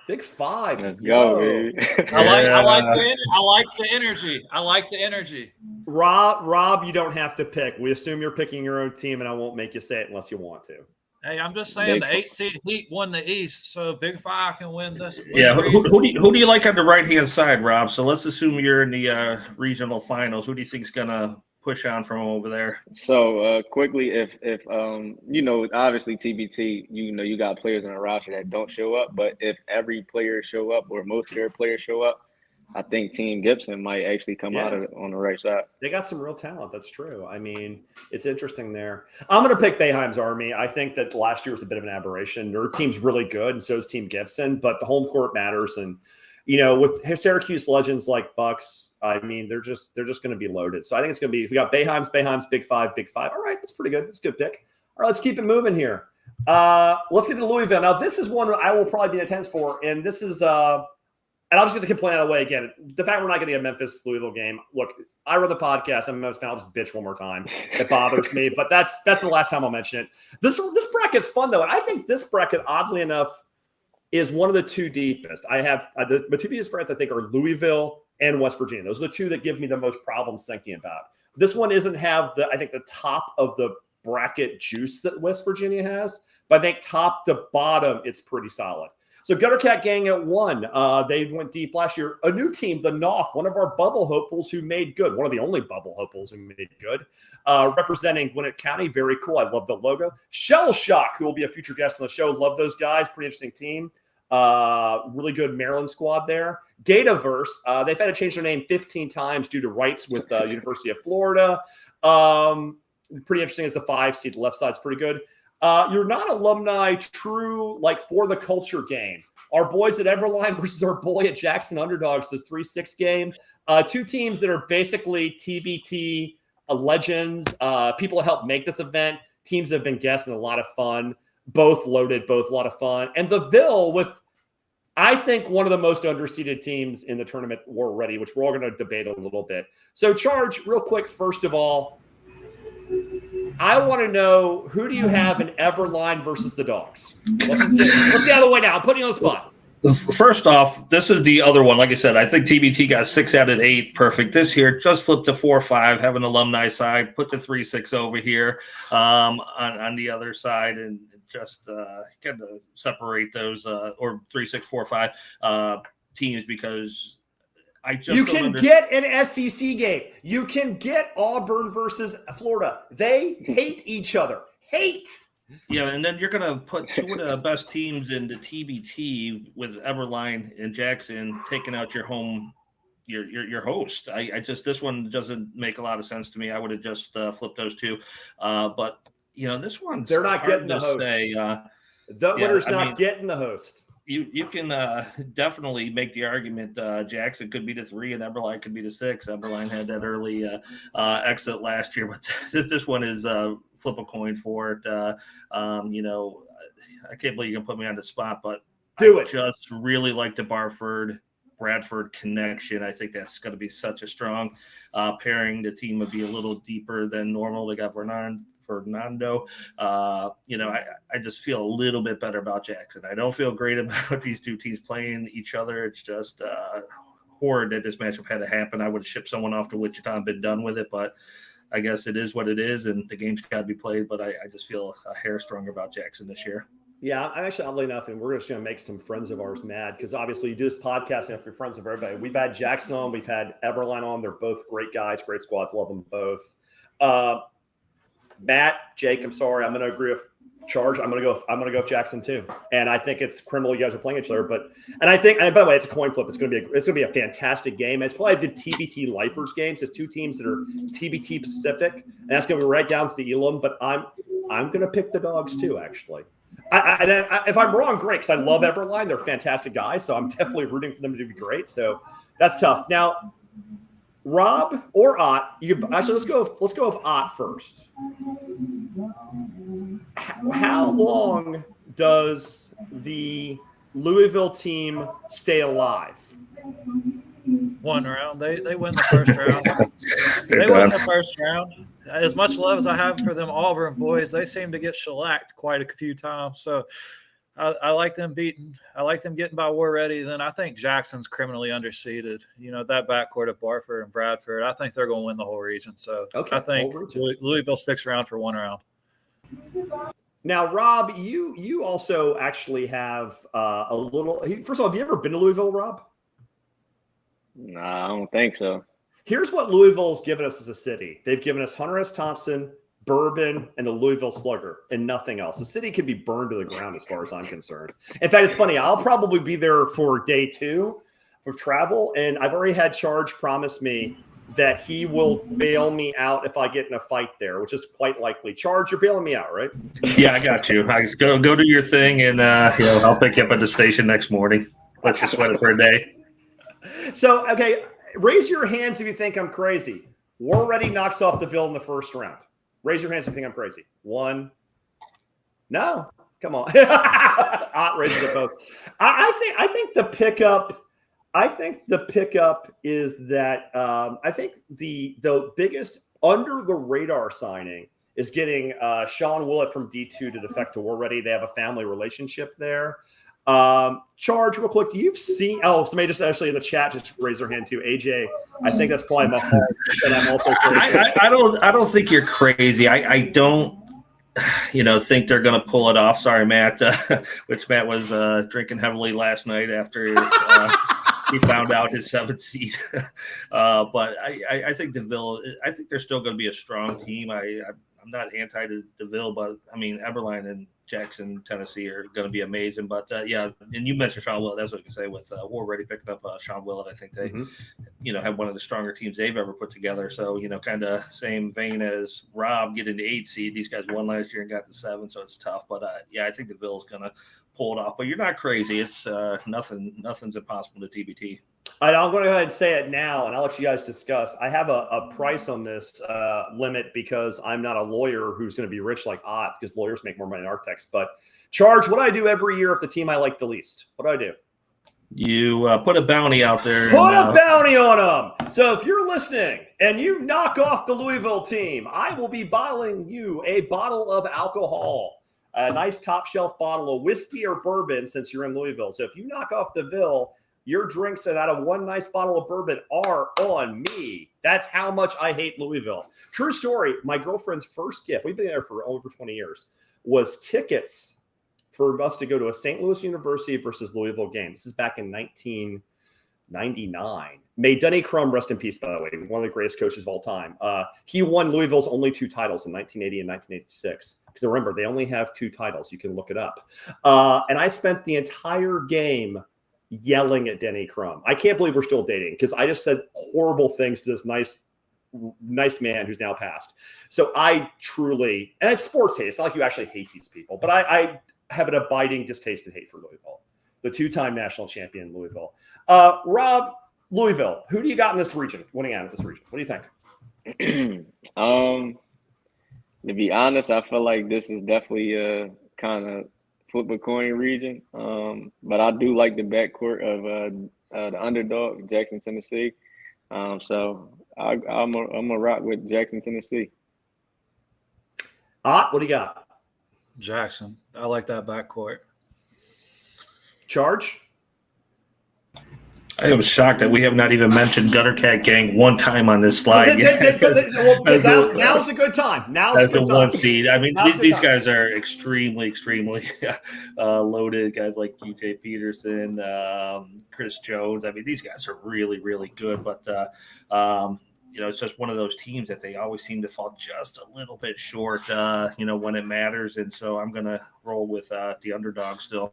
Big 5. Let's go, baby. I like the energy. I like the energy. Rob, you don't have to pick. We assume you're picking your own team, and I won't make you say it unless you want to. Hey, I'm just saying the 8 seed Heat won the East, so Big 5 can win this. Yeah, who do you like on the right hand side, Rob? So let's assume you're in the regional finals. Who do you think is gonna push on from over there? So quickly, if obviously TBT, you got players in a roster that don't show up, but if every player show up or most of their players show up, I think Team Gibson might actually come out on the right side. They got some real talent. That's true. I mean, it's interesting there. I'm going to pick Bayheim's Army. I think that last year was a bit of an aberration. Their team's really good, and so is Team Gibson, but the home court matters. And, with Syracuse legends like Bucks, I mean, they're just going to be loaded. So I think it's going to be, we got Bayheim's, Big 5. All right, that's pretty good. That's a good pick. All right, let's keep it moving here. Let's get to Louisville. Now, this is one I will probably be in attendance for, and this is and I'll just get the complaint out of the way again. The fact we're not getting a Memphis-Louisville game. Look, I run the podcast. I'm Memphis fan. I'll just bitch one more time. It bothers me, but that's the last time I'll mention it. This bracket's fun, though, and I think this bracket, oddly enough, is one of the 2 deepest. I have the 2 deepest brackets, I think, are Louisville and West Virginia. Those are the 2 that give me the most problems thinking about. This one doesn't have the top of the bracket juice that West Virginia has, but I think top to bottom, it's pretty solid. So Gutter Cat Gang at 1. They went deep last year. A new team, the North, one of our bubble hopefuls who made good. One of the only bubble hopefuls who made good. Representing Gwinnett County. Very cool. I love the logo. Shell Shock, who will be a future guest on the show. Love those guys. Pretty interesting team. Really good Maryland squad there. Dataverse. They've had to change their name 15 times due to rights with the University of Florida. Pretty interesting as the 5 seed. The left side's pretty good. You're not alumni true, for the culture game. Our boys at Everline versus our boy at Jackson Underdogs, this 3-6 game. 2 teams that are basically TBT legends, people that helped make this event. Teams that have been guests and a lot of fun. Both loaded, both a lot of fun. And the Ville with, I think, one of the most underseeded teams in the tournament already, which we're all going to debate a little bit. So, Charge, real quick, first of all, I want to know, who do you have in Everline versus the Dogs? Let's get out of the way now. I'm putting you on the spot. First off, this is the other one. Like I said, I think TBT got 6 out of 8 perfect this year. Just flip to 4-5, have an alumni side, put the 3-6 over here on the other side, and just kind of separate those or 3-6, 4-5 teams, because I just you can get an SEC game. You can get Auburn versus Florida. They hate each other. Hate. Yeah, and then you're going to put 2 of the best teams into TBT with Eberline and Jackson taking out your home, your host. I just, this one doesn't make a lot of sense to me. I would have just flipped those 2. But, this one, they're not getting the host. The winner's not getting the host. You can definitely make the argument Jackson could be the 3 and Eberline could be the 6. Eberline had that early exit last year, but this one is flip a coin for it. I can't believe you can put me on the spot, but I just really like the Bradford connection. I think that's going to be such a strong pairing. The team would be a little deeper than normal. They got Fernando. I just feel a little bit better about Jackson. I don't feel great about these 2 teams playing each other. It's just horrid that this matchup had to happen. I would have shipped someone off to Wichita and been done with it, but I guess it is what it is, and the game's got to be played. But I just feel a hair stronger about Jackson this year. Yeah, I'm actually, oddly enough, and we're just going to make some friends of ours mad, because obviously you do this podcast and if you're friends of everybody. We've had Jackson on, we've had Eberline on. They're both great guys, great squads, love them both. Matt, Jake, I'm sorry, I'm going to agree with Charge. I'm going to go with Jackson too. And I think it's criminal you guys are playing each other. And I think, and by the way, it's a coin flip. It's going to be a fantastic game. It's probably the TBT Lifers games. It's 2 teams that are TBT Pacific, and that's going to be right down to the Elam. But I'm going to pick the Dogs too, actually. If I'm wrong, great, because I love Eberline. They're fantastic guys, so I'm definitely rooting for them to be great. So that's tough. Now, Rob or Ott, actually let's go with Ott first. How long does the Louisville team stay alive? 1 round. They win the first round. Win the first round. As much love as I have for them Auburn boys, they seem to get shellacked quite a few times. So I like them beating. I like them getting by War Ready. Then I think Jackson's criminally underseeded. That backcourt of Barford and Bradford, I think they're going to win the whole region. So I think Louisville sticks around for 1 round. Now, Rob, you also actually have a little – first of all, have you ever been to Louisville, Rob? No, I don't think so. Here's what Louisville's given us as a city. They've given us Hunter S. Thompson, Bourbon, and the Louisville Slugger, and nothing else. The city can be burned to the ground as far as I'm concerned. In fact, it's funny. I'll probably be there for day 2 of travel, and I've already had Charge promise me that he will bail me out if I get in a fight there, which is quite likely. Charge, you're bailing me out, right? Yeah, I got you. I just go do your thing, and I'll pick you up at the station next morning. Let you sweat it for a day. So, okay, raise your hands if you think I'm crazy. War Ready knocks off DeVille in the first round. Raise your hands if you think I'm crazy. 1. No, come on. Ott raises it both. I think the pickup. I think the pickup is that I think the biggest under the radar signing is getting Sean Willett from D2 to defect to War Ready. They have a family relationship there. Charge, real quick. You've seen? Oh, somebody just actually in the chat just raised their hand too. AJ, I think that's probably my fault. And I'm also crazy. I don't think you're crazy. I don't. Think they're going to pull it off. Sorry, Matt. Which Matt was drinking heavily last night after he found out his 7th seed. But I think DeVille. I think they're still going to be a strong team. I'm not anti DeVille, but I mean Eberline and Jackson, Tennessee are going to be amazing. But and you mentioned Sean Willett. That's what I can say with War Ready picking up Sean Willett. I think they, have one of the stronger teams they've ever put together. So kind of same vein as Rob getting the 8th seed. These guys won last year and got the 7, so it's tough. But I think DeVille's going to pull it off. But you're not crazy. It's nothing's impossible to TBT. I'm going to go ahead and say it now, and I'll let you guys discuss. I have a price on this limit because I'm not a lawyer who's going to be rich like Ott, because lawyers make more money than architects. But Charge, what do I do every year if the team I like the least? What do I do? You put a bounty out there. Put a bounty on them. So if you're listening and you knock off the Louisville team, I will be bottling you a bottle of alcohol. a nice top shelf bottle of whiskey or bourbon since you're in Louisville. So if you knock off the Ville, your drinks out of one nice bottle of bourbon are on me. That's how much I hate Louisville. True story. My girlfriend's first gift, we've been there for over 20 years, was tickets for us to go to a St. Louis University versus Louisville game. This is back in 1999. May Denny Crum rest in peace, by the way, one of the greatest coaches of all time. He won Louisville's only 2 titles in 1980 and 1986. Because remember, they only have 2 titles. You can look it up. And I spent the entire game yelling at Denny Crum. I can't believe we're still dating because I just said horrible things to this nice man who's now passed. So I truly, and it's sports hate. It's not like you actually hate these people, but I have an abiding distaste and hate for Louisville, the 2-time national champion Louisville. Rob, Louisville, who do you got in this region, winning out of this region? What do you think? To be honest, I feel like this is definitely a kind of flip a coin region. But I do like the backcourt of the underdog, Jackson, Tennessee. So I'm a rock with Jackson, Tennessee. What do you got? Jackson. I like that backcourt. Charge? I was shocked that we have not even mentioned Gutter Cat Gang one time on this slide. Now's a good time. Now's a good time. 1 seed. I mean, these guys are extremely loaded. Guys like UJ Peterson, Chris Jones. I mean, these guys are really, really good. But, it's just one of those teams that they always seem to fall just a little bit short, when it matters. And so I'm going to roll with the underdog still.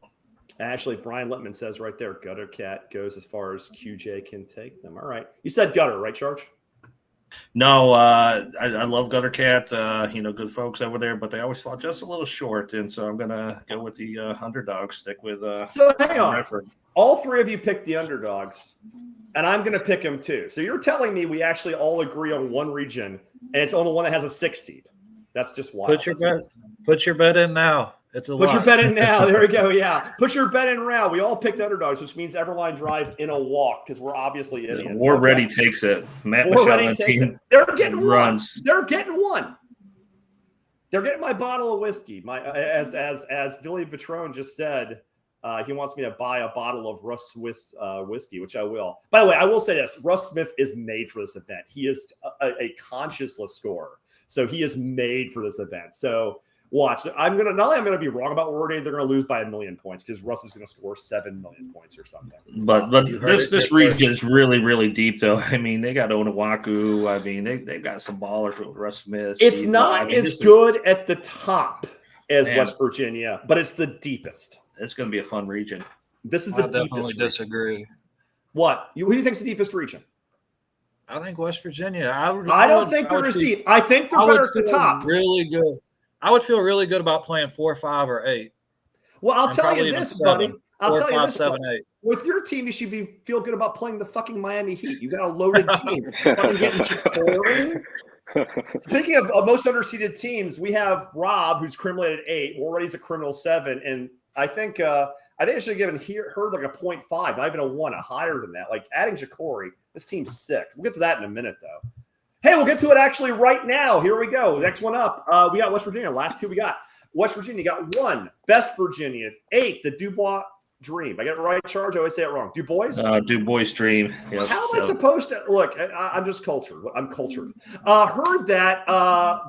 Actually, Brian Littman says right there, Gutter Cat goes as far as QJ can take them. All right. You said Gutter, right, Charge? No, I love Gutter Cat, good folks over there, but they always fall just a little short. And so I'm going to go with the underdog, stick with So hang on. Redford. All 3 of you picked the underdogs, and I'm going to pick them too. So you're telling me we actually all agree on one region, and it's only one that has a 6 seed. That's just wild. Put your bet in now. It's a Put your bet in now. There we go. Yeah. Put your bet in now. We all picked underdogs, which means Everline Drive in a walk because we're obviously idiots. War Ready takes it. Matt Michelle and team. They're getting runs. One. They're getting one. They're getting my bottle of whiskey. As Billy Vitrone just said, he wants me to buy a bottle of Russ Swiss whiskey, which I will. By the way, I will say this. Russ Smith is made for this event. He is a conscienceless scorer. So he is made for this event. So watch. I'm gonna be wrong about wording. They're gonna lose by 1 million points because Russ is gonna score 7 million points or something. But this region is really, really deep, though. I mean, they got Onawaku. I mean, they've got some ballers with Russ Smith. It's not as good at the top as West Virginia, but it's the deepest. It's going to be a fun region. This is the deepest. I definitely disagree. What? Who do you think is the deepest region? I think West Virginia. I don't think they're as deep. I think they're better at the top. Really good. I would feel really good about playing 4, 5, or 8. Well, I'll tell you this, buddy. I'll tell you this. 7, 8. With your team, you should feel good about playing the fucking Miami Heat. You got a loaded team. Fucking getting Chicory. Speaking of most underseeded teams, we have Rob, who's criminal at 8. Already's a criminal 7, and I think I should have given her like a 0.5, not even a 1, a higher than that. Like adding Chicory, this team's sick. We'll get to that in a minute, though. Hey, we'll get to it actually right now. Here we go. Next one up. We got West Virginia. Last 2 we got. West Virginia got 1. Best Virginia. 8. The Dubois Dream. I get it right, Charge? I always say it wrong. Du Bois? Du Bois Dream. Yes, How am I supposed to look? I'm just cultured. I'm cultured. Heard that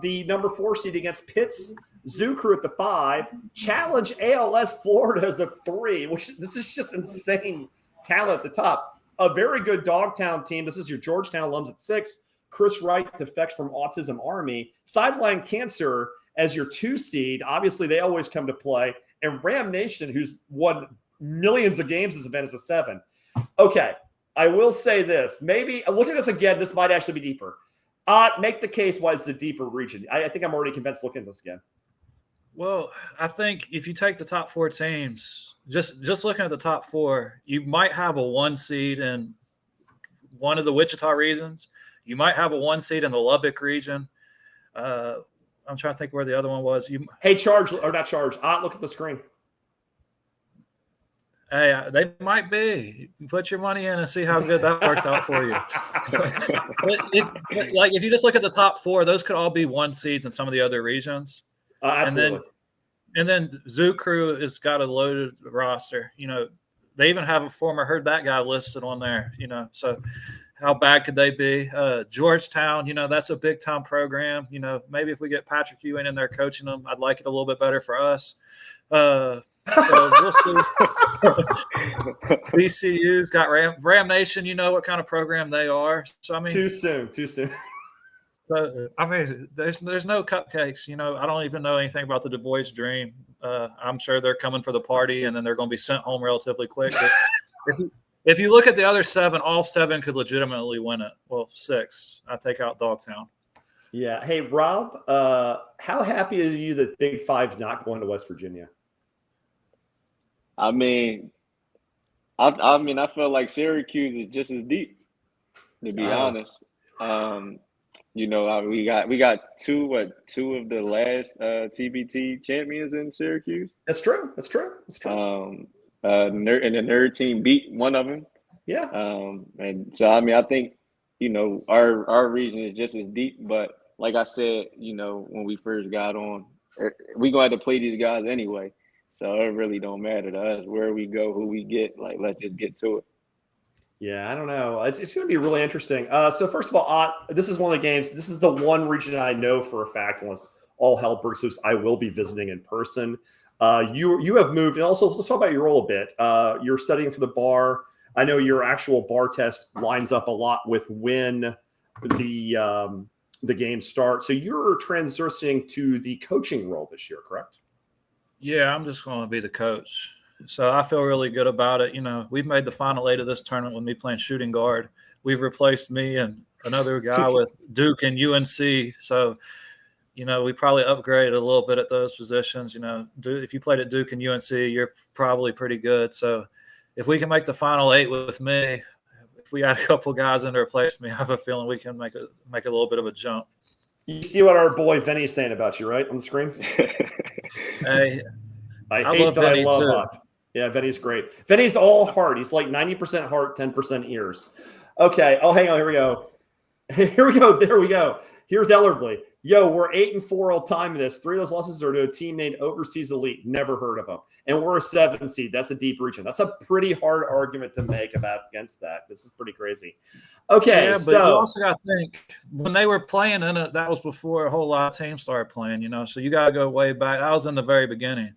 the number 4 seed against Pitt's Zoo Crew at the 5, challenge ALS Florida as a 3, which this is just insane talent at the top. A very good Dogtown team. This is your Georgetown alums at 6. Chris Wright defects from Autism Army. Sideline Cancer as your 2 seed. Obviously, they always come to play. And Ram Nation, who's won millions of games this event, is a 7. Okay, I will say this. Maybe look at this again. This might actually be deeper. Make the case why it's a deeper region. I think I'm already convinced looking at this again. Well, I think if you take the top 4 teams, just looking at the top 4, you might have a 1 seed in one of the Wichita regions. You might have a 1 seed in the Lubbock region. I'm trying to think where the other one was. Hey, Charge or not Charge? Look at the screen. Hey, they might be. Put your money in and see how good that works out for you. Like if you just look at the top 4, those could all be 1 seeds in some of the other regions. Absolutely. And then And then Zoo Crew has got a loaded roster. They even have a former Heard That guy listed on there. So how bad could they be? Georgetown, that's a big time program. Maybe if we get Patrick Ewing in there coaching them, I'd like it a little bit better for us. So we'll see. VCU's got Ram Nation. You know what kind of program they are. So I mean, too soon. So I mean, there's no cupcakes. I don't even know anything about the Du Bois Dream. I'm sure they're coming for the party, and then they're going to be sent home relatively quick. If you look at the other 7, all 7 could legitimately win it. Well, 6. I take out Dogtown. Yeah. Hey, Rob, how happy are you that Big Five's not going to West Virginia? I mean, I feel like Syracuse is just as deep, to be honest. We got two of the last TBT champions in Syracuse. That's true. And the nerd team beat one of them. Yeah. And so I think our region is just as deep. But like I said, when we first got on, we gonna have to play these guys anyway. So it really don't matter to us where we go, who we get. Like, let's just get to it. Yeah, I don't know. It's going to be really interesting. So first of all, this is one of the games. This is the one region I know for a fact, unless all hell breaks loose, I will be visiting in person. You have moved, and also let's talk about your role a bit. You're studying for the bar. I know your actual bar test lines up a lot with when the games start. So you're transitioning to the coaching role this year, correct? Yeah, I'm just going to be the coach. So I feel really good about it. We've made the final 8 of this tournament with me playing shooting guard. We've replaced me and another guy with Duke and UNC. So, we probably upgraded a little bit at those positions. If you played at Duke and UNC, you're probably pretty good. So if we can make the final 8 with me, if we add a couple guys in to replace me, I have a feeling we can make a little bit of a jump. You see what our boy Vinny is saying about you, right, on the screen? Hey, I love hate that Vinny I love too. Hawk. Yeah, Vinny's great. Vinny's all heart. He's like 90% heart, 10% ears. Okay. Oh, hang on. Here we go. There we go. Here's Ellerby. Yo, we're 8-4 all time in this. 3 of those losses are to a team named Overseas Elite. Never heard of them. And we're a 7 seed. That's a deep region. That's a pretty hard argument to make against that. This is pretty crazy. Okay. Yeah, but you also got to think when they were playing in it, that was before a whole lot of teams started playing, So you got to go way back. I was in the very beginning.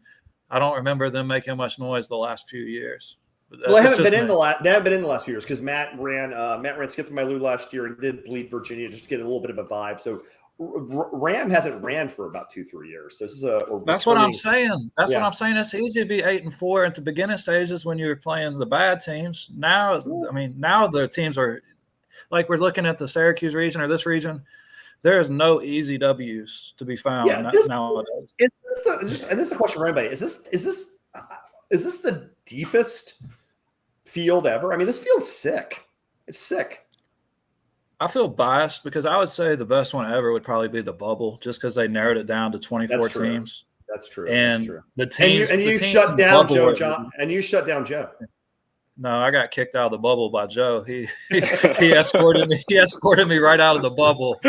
I don't remember them making much noise the last few years. Well, they haven't been in the last few years because Matt ran skipped my loo last year and did bleed Virginia just to get a little bit of a vibe. So Ram hasn't ran for about 2-3 years. So this is that's what I'm saying. What I'm saying. It's easy to be 8-4 at the beginning stages when you were playing the bad teams. Now the teams are like we're looking at the Syracuse region or this region. There is no easy W's to be found nowadays. And this is a question for everybody. Is this the deepest field ever? I mean, this field's sick. It's sick. I feel biased because I would say the best one ever would probably be the bubble, just because they narrowed it down to 24 teams. That's true. And that's true. The teams and you shut down Joe John. And you shut down Joe. No, I got kicked out of the bubble by Joe. He escorted me. He escorted me right out of the bubble.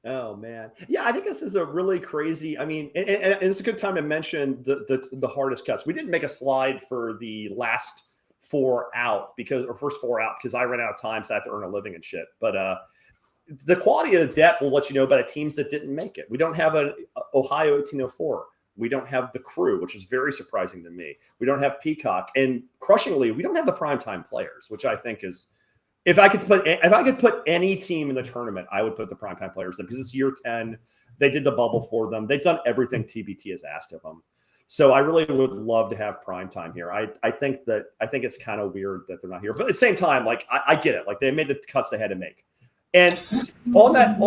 Oh man, yeah, I think this is a really crazy. I mean, and it's a good time to mention the hardest cuts. We didn't make a slide for the last 4 out first 4 out because I ran out of time, so I have to earn a living and shit. But the quality of the depth will let you know about teams that didn't make it. We don't have an Ohio 1804. We don't have the Crew, which is very surprising to me. We don't have Peacock, and crushingly, we don't have the primetime players, which I think is. If I could put any team in the tournament, I would put the primetime players in because it's year 10. They did the bubble for them. They've done everything TBT has asked of them. So I really would love to have primetime here. I think it's kind of weird that they're not here, but at the same time, like I get it. Like they made the cuts they had to make. And on that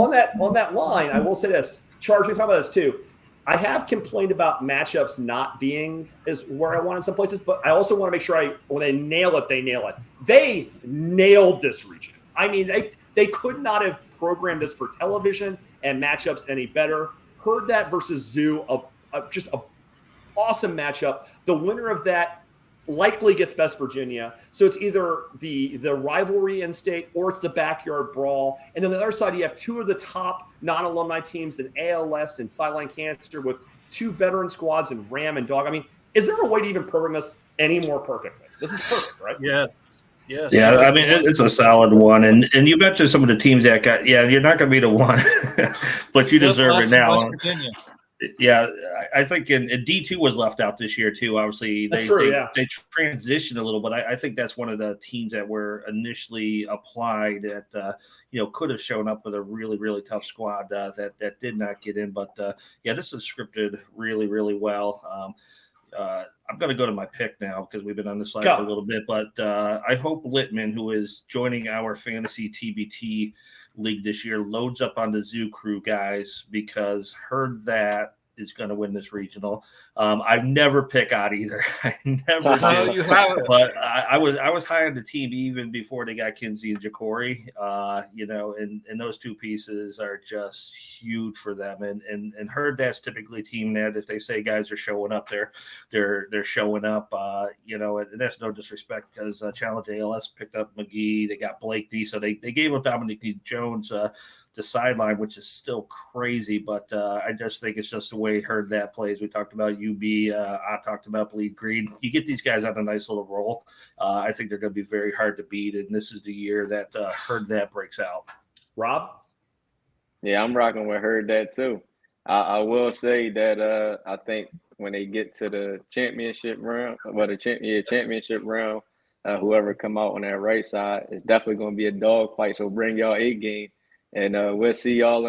line, I will say this. Charge, we talk about this too. I have complained about matchups not being as where I want in some places, but I also want to make sure when they nail it, they nail it. They nailed this region. I mean, they could not have programmed this for television and matchups any better. Heard That versus Zoo, just a awesome matchup. The winner of that likely gets Best Virginia. So it's either the rivalry in state or it's the backyard brawl. And then on the other side, you have two of the top non-alumni teams in ALS and Sideline Cancer with two veteran squads in Ram and Dog. I mean, is there a way to even program this any more perfectly? This is perfect, right? Yes. Yes. Yeah, I mean it's a solid one, and you mentioned some of the teams that got. Yeah, you're not going to be the one, but you deserve it now. Yeah, I think in D2 was left out this year too. Obviously, they transitioned a little, but I think that's one of the teams that were initially applied that could have shown up with a really, really tough squad that did not get in. But this is scripted really, really well. I'm going to go to my pick now because we've been on this slide for a little bit, but I hope Littman, who is joining our fantasy TBT league this year, loads up on the Zoo Crew guys because heard that is going to win this regional. I never pick out either. I never do. But I was high on the team even before they got Kinsey and Ja'Cory. And those two pieces are just huge for them. And heard that's typically a team that if they say guys are showing up, they're showing up. And that's no disrespect because Challenge ALS picked up McGee. They got Blake D. So they gave up Dominic D. Jones the sideline, which is still crazy, but I just think it's just the way Heard that plays. We talked about UB. I talked about Bleed Green. You get these guys on a nice little roll. I think they're going to be very hard to beat, and this is the year that Heard that breaks out. Rob? Yeah, I'm rocking with Heard that too. I will say that I think when they get to the championship round, championship round, whoever come out on that right side, it's definitely going to be a dog fight. So bring y'all A game. And we'll see y'all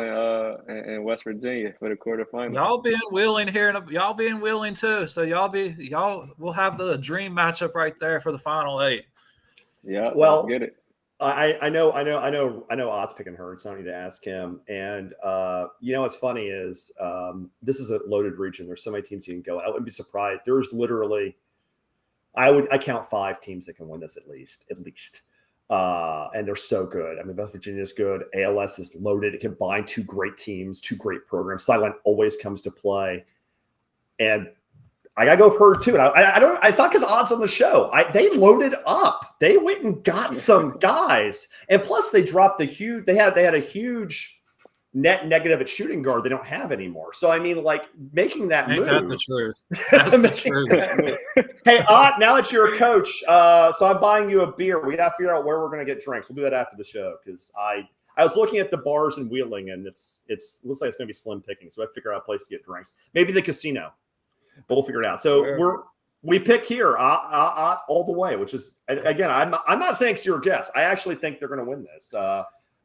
in West Virginia for the quarterfinals. Y'all be in Wheeling here, and y'all be in Wheeling too. So y'all will have the dream matchup right there for the final 8. Yeah, well, get it. I know. Odd's picking Heard, so I need to ask him. And what's funny is this is a loaded region. There's so many teams you can go. I wouldn't be surprised. There's literally, I count 5 teams that can win this at least. And they're so good. I mean, West Virginia is good. ALS is loaded. It can bind 2 great teams, 2 great programs. Sideline always comes to play. And I got to go with Heard too. And I don't, it's not because Odd's on the show. They loaded up. They went and got some guys. And plus they dropped they had a huge net negative at shooting guard they don't have anymore. So, I mean, like making that move. That's the truth. That's the truth. Hey, Ott, now that you're a coach, so I'm buying you a beer. We got to figure out where we're going to get drinks. We'll do that after the show because I was looking at the bars in Wheeling and it looks like it's going to be slim picking. So I figure out a place to get drinks. Maybe the casino, but we'll figure it out. So we pick here all the way, which is, again, I'm not saying it's your guess. I actually think they're going to win this.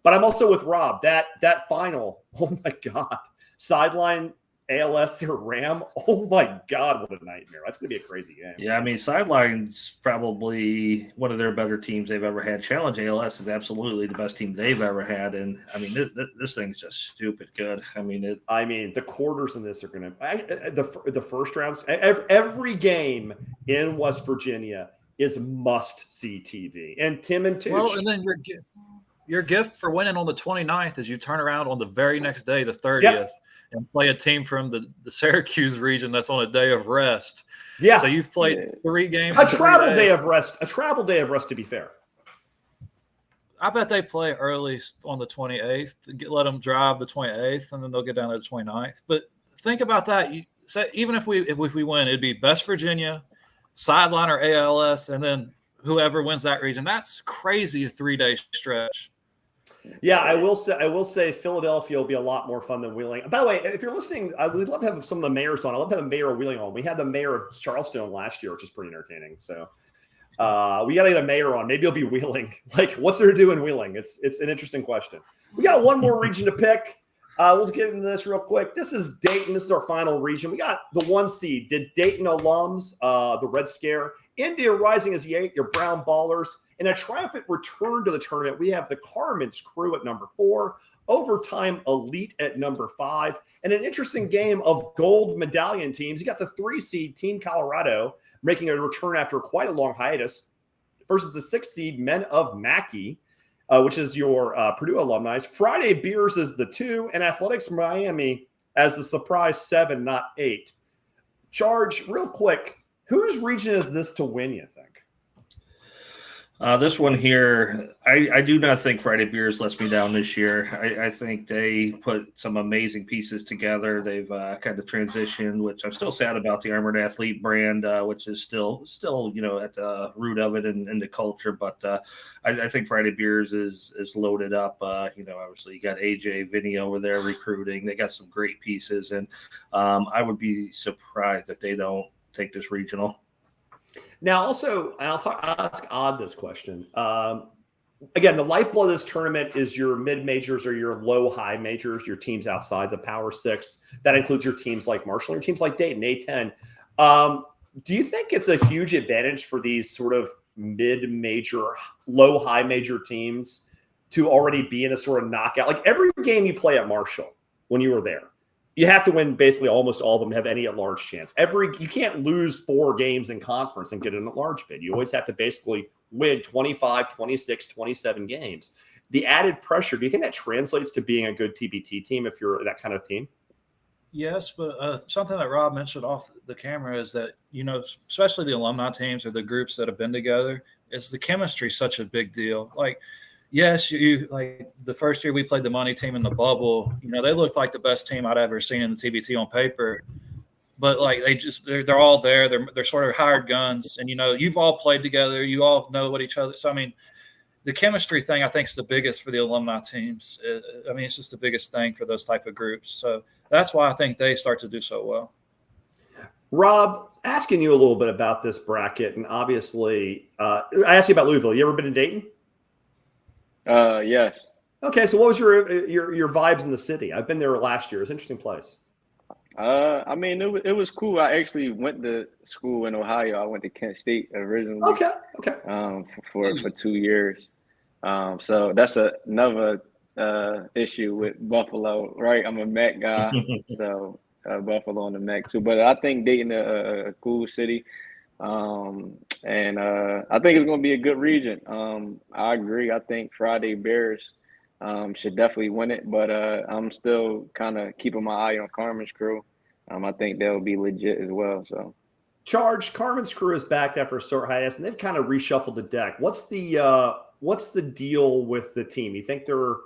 But I'm also with Rob. That final, oh my God, Sideline ALS or Ram, oh my God, what a nightmare! That's going to be a crazy game. Yeah, I mean, Sideline's probably one of their better teams they've ever had. Challenge ALS is absolutely the best team they've ever had, and I mean, this thing's just stupid good. I mean, the quarters in this are going to the first rounds. Every game in West Virginia is must see TV, and Tim and Tooch. Well, and then your gift for winning on the 29th is you turn around on the very next day, the 30th, and play a team from the Syracuse region that's on a day of rest. Yeah. So you've played 3 games. A travel day of rest, to be fair. I bet they play early on the 28th, let them drive the 28th, and then they'll get down to the 29th. But think about that. Even if we win, it'd be West Virginia, Sideline or ALS, and then whoever wins that region. That's crazy, a 3-day stretch. Yeah, I will say Philadelphia will be a lot more fun than Wheeling. By the way, if you're listening, we'd love to have some of the mayors on. I'd love to have a mayor of Wheeling on. We had the mayor of Charleston last year, which is pretty entertaining. So we got to get a mayor on. Maybe it'll be Wheeling. Like, what's there to do in Wheeling? It's an interesting question. We got one more region to pick. We'll get into this real quick. This is Dayton. This is our final region. We got the 1 seed. Did Dayton alums, the Red Scare. India Rising is the 8, your Brown Ballers. In a triumphant return to the tournament, we have the Carmen's Crew at number 4, Overtime Elite at number 5, and an interesting game of gold medallion teams. You got the 3 seed Team Colorado making a return after quite a long hiatus versus the 6 seed Men of Mackey, which is your Purdue alumni. Friday Beers is the 2, and Athletics Miami as the surprise 7, not 8. Charge, real quick. Whose region is this to win, you think? This one here, I do not think Friday Beers lets me down this year. I think they put some amazing pieces together. They've kind of transitioned, which I'm still sad about the Armored Athlete brand, which is still at the root of it and the culture. But I think Friday Beers is loaded up. Obviously you got AJ, Vinny over there recruiting. They got some great pieces, and I would be surprised if they don't take this regional. Now, also, and I'll ask Odd this question. Again, the lifeblood of this tournament is your mid-majors or your low-high majors, your teams outside the Power Six. That includes your teams like Marshall and your teams like Dayton, A10. Do you think it's a huge advantage for these sort of mid-major, low-high major teams to already be in a sort of knockout? Like every game you play at Marshall when you were there, you have to win basically almost all of them to have any at-large chance. You can't lose 4 games in conference and get an at-large bid. You always have to basically win 25, 26, 27 games. The added pressure, do you think that translates to being a good TBT team if you're that kind of team? Yes, but something that Rob mentioned off the camera is that, especially the alumni teams or the groups that have been together, is the chemistry such a big deal. Like, yes, like the first year we played the money team in the bubble, they looked like the best team I'd ever seen in the TBT on paper. But like they're all there. They're sort of hired guns, and you've all played together. You all know what each other. So I mean, the chemistry thing I think is the biggest for the alumni teams. It's just the biggest thing for those type of groups. So that's why I think they start to do so well. Rob, asking you a little bit about this bracket, and obviously, I asked you about Louisville. You ever been to Dayton? Yes. Okay, so what was your vibes in the city? I've been there last year. It's an interesting place. It was cool. I actually went to school in Ohio. I went to Kent State originally. Okay. For 2 years. So that's another issue with Buffalo, right? I'm a MAC guy, so Buffalo on the MAC too. But I think Dayton a cool city. And I think it's going to be a good region. I agree. I think Friday Bears should definitely win it, but I'm still kind of keeping my eye on Carmen's crew. I think they'll be legit as well. So, Carmen's crew is back after a short hiatus, and they've kind of reshuffled the deck. What's the deal with the team? You think they're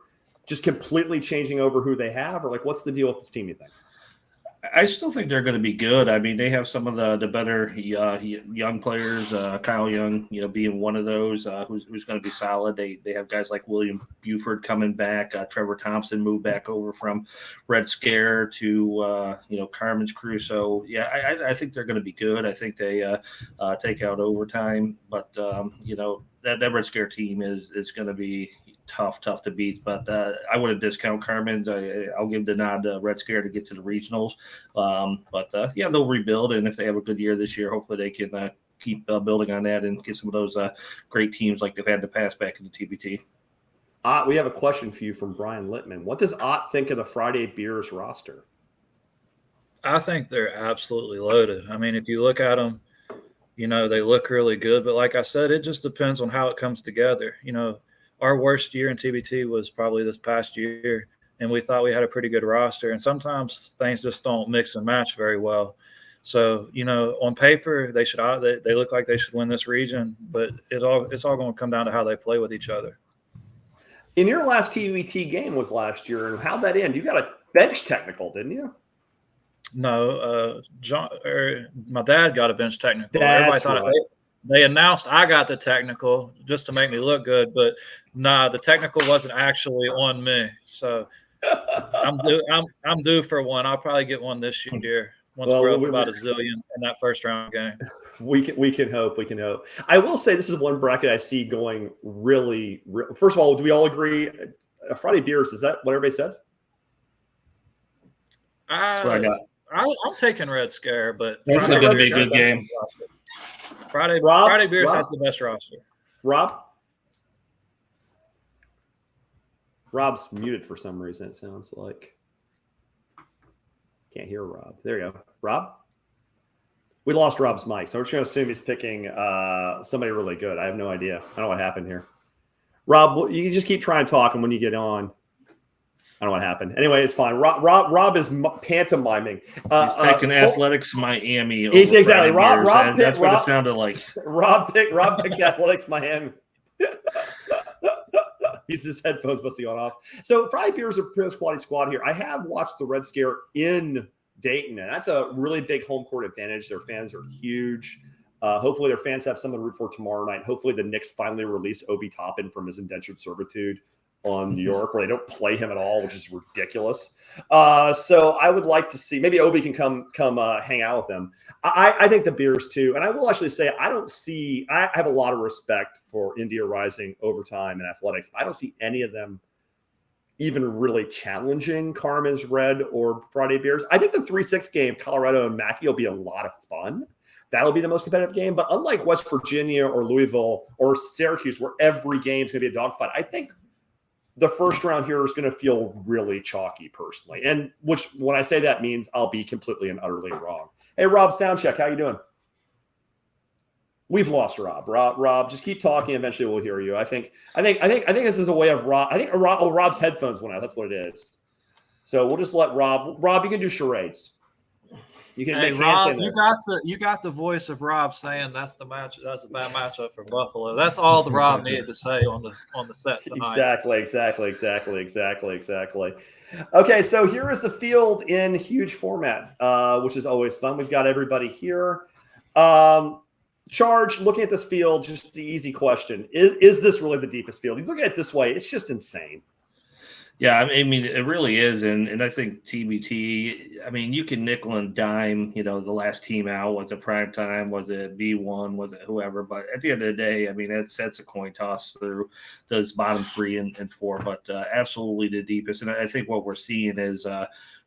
just completely changing over who they have, or like what's the deal with this team? You think? I still think they're going to be good. I mean, they have some of the better young players. Kyle Young, being one of those who's going to be solid. They have guys like William Buford coming back. Trevor Thompson moved back over from Red Scare to Carmen's crew. So yeah, I think they're going to be good. I think they take out overtime, but that Red Scare team is going to be tough to beat, but I wouldn't discount Carmen's. I'll give the nod to Red Scare to get to the regionals. But they'll rebuild, and if they have a good year this year, hopefully they can keep building on that and get some of those great teams like they've had in the past back in the TBT. We have a question for you from Brian Littman. What does Ott think of the Friday Beers roster? I think they're absolutely loaded. I mean, if you look at them, they look really good, but like I said, it just depends on how it comes together. Our worst year in TBT was probably this past year, and we thought we had a pretty good roster. And sometimes things just don't mix and match very well. So, on paper, they look like they should win this region, but it's all going to come down to how they play with each other. In your last TBT game was last year, and how'd that end? You got a bench technical, didn't you? No, my dad got a bench technical. Everybody thought they announced I got the technical just to make me look good, but the technical wasn't actually on me. So I'm due for one. I'll probably get one this year once we're up about a zillion in that first round game. We can hope. We can hope. I will say this is one bracket I see going really. First of all, do we all agree? Friday Beers, is that what everybody said? That's what I got. I'm taking Red Scare, but that's going to be a good game. Friday Beers has the best roster. Rob's muted for some reason, it sounds like. Can't hear Rob. There you go. Rob? We lost Rob's mic, so we're just going to assume he's picking somebody really good. I have no idea. I don't know what happened here. Rob, you just keep trying to talk, and when you get on. I don't know what happened. Anyway, it's fine. Rob is pantomiming. He's taking Athletics Miami. He's exactly. That's what it sounded like. Rob picked Athletics Miami. His headphones must have gone off. So Friday Beers are pretty quality squad here. I have watched the Red Scare in Dayton, and that's a really big home court advantage. Their fans are huge. Hopefully their fans have something to root for tomorrow night. Hopefully the Knicks finally release Obi Toppin from his indentured servitude on New York, where they don't play him at all, which is ridiculous. So I would like to see, maybe Obi can come hang out with them. I think the Beers too. And I will actually say, I have a lot of respect for India Rising Overtime and Athletics. I don't see any of them even really challenging Carmen's Red or Friday Beers. I think the 3-6 game, Colorado and Mackey, will be a lot of fun. That'll be the most competitive game. But unlike West Virginia or Louisville or Syracuse, where every game is going to be a dogfight, I think the first round here is going to feel really chalky personally. And which, when I say that, means I'll be completely and utterly wrong. Hey, Rob, Soundcheck, how you doing? We've lost Rob. Rob, just keep talking. Eventually, we'll hear you. I think this is a way of Rob. I think Rob's headphones went out. That's what it is. So we'll just let Rob. Rob, you can do charades. You can make Rob, you got the voice of Rob saying that's the match. That's a bad matchup for Buffalo. That's all the Rob needed to say on the set tonight. Exactly. Okay, so here is the field in huge format, which is always fun. We've got everybody here. Charge, looking at this field, just the easy question: Is this really the deepest field? You look at it this way; it's just insane. Yeah, I mean, it really is, and I think TBT. I mean, you can nickel and dime. The last team out, was it prime time? Was it B1? Was it whoever? But at the end of the day, I mean, that's a coin toss through those bottom 3 and 4. But absolutely the deepest, and I think what we're seeing is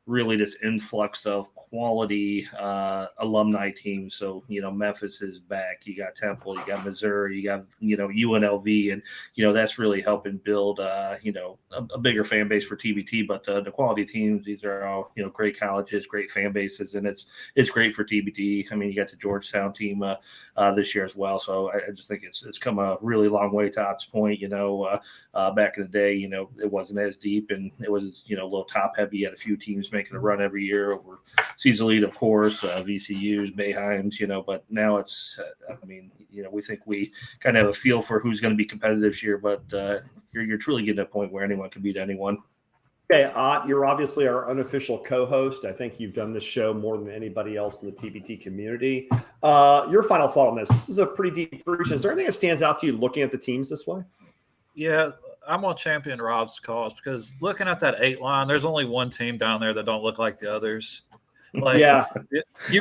really this influx of quality alumni teams. So, Memphis is back. You got Temple, you got Missouri, you got, UNLV. And, that's really helping build, a bigger fan base for TBT. But the quality teams, these are all, great colleges, great fan bases. And it's great for TBT. I mean, you got the Georgetown team this year as well. So I just think it's come a really long way to Ott's point. Back in the day, it wasn't as deep and it was, a little top heavy. You had a few teams making a run every year over Cecil Elite, of course, VCUs, Bayheims, but now it's, we think we kind of have a feel for who's going to be competitive this year, but you're truly getting to a point where anyone can beat anyone. Okay, you're obviously our unofficial co-host. I think you've done this show more than anybody else in the TBT community. Your final thought on this? This is a pretty deep region. Is there anything that stands out to you looking at the teams this way? Yeah, I'm going to champion Rob's cause because looking at that 8 line, there's only one team down there that don't look like the others. You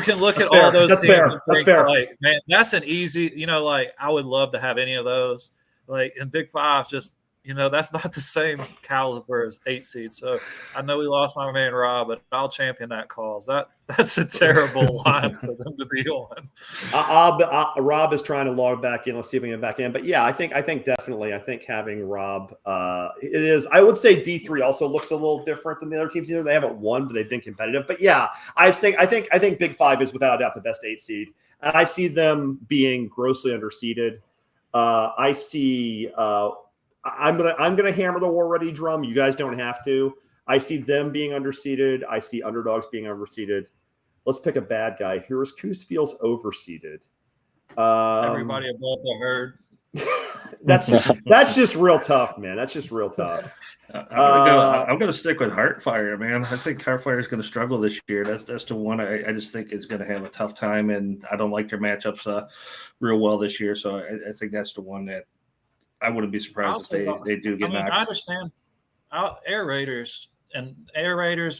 can look at all those teams and think, like, man, that's an easy, I would love to have any of those. Like, in Big Five, just, that's not the same caliber as 8 seeds. So I know we lost my man Rob, but I'll champion that cause. That's a terrible line for them to be on. Rob is trying to log back in. Let's see if we can get back in. But yeah, I think definitely having Rob, it is. I would say D3 also looks a little different than the other teams. They haven't won, but they've been competitive. But yeah, I think Big Five is without a doubt the best 8 seed, and I see them being grossly underseeded. I see. I'm gonna hammer the War Ready drum. You guys don't have to. I see them being underseeded. I see underdogs being overseeded. Let's pick a bad guy. Here's Coos feels overseeded. Everybody above the herd. That's just real tough, man. That's just real tough. I'm gonna stick with Heartfire, man. I think Heartfire is gonna struggle this year. That's the one I just think is gonna have a tough time, and I don't like their matchups real well this year. So I think that's the one that I wouldn't be surprised if they do get knocked. I understand Air Raiders,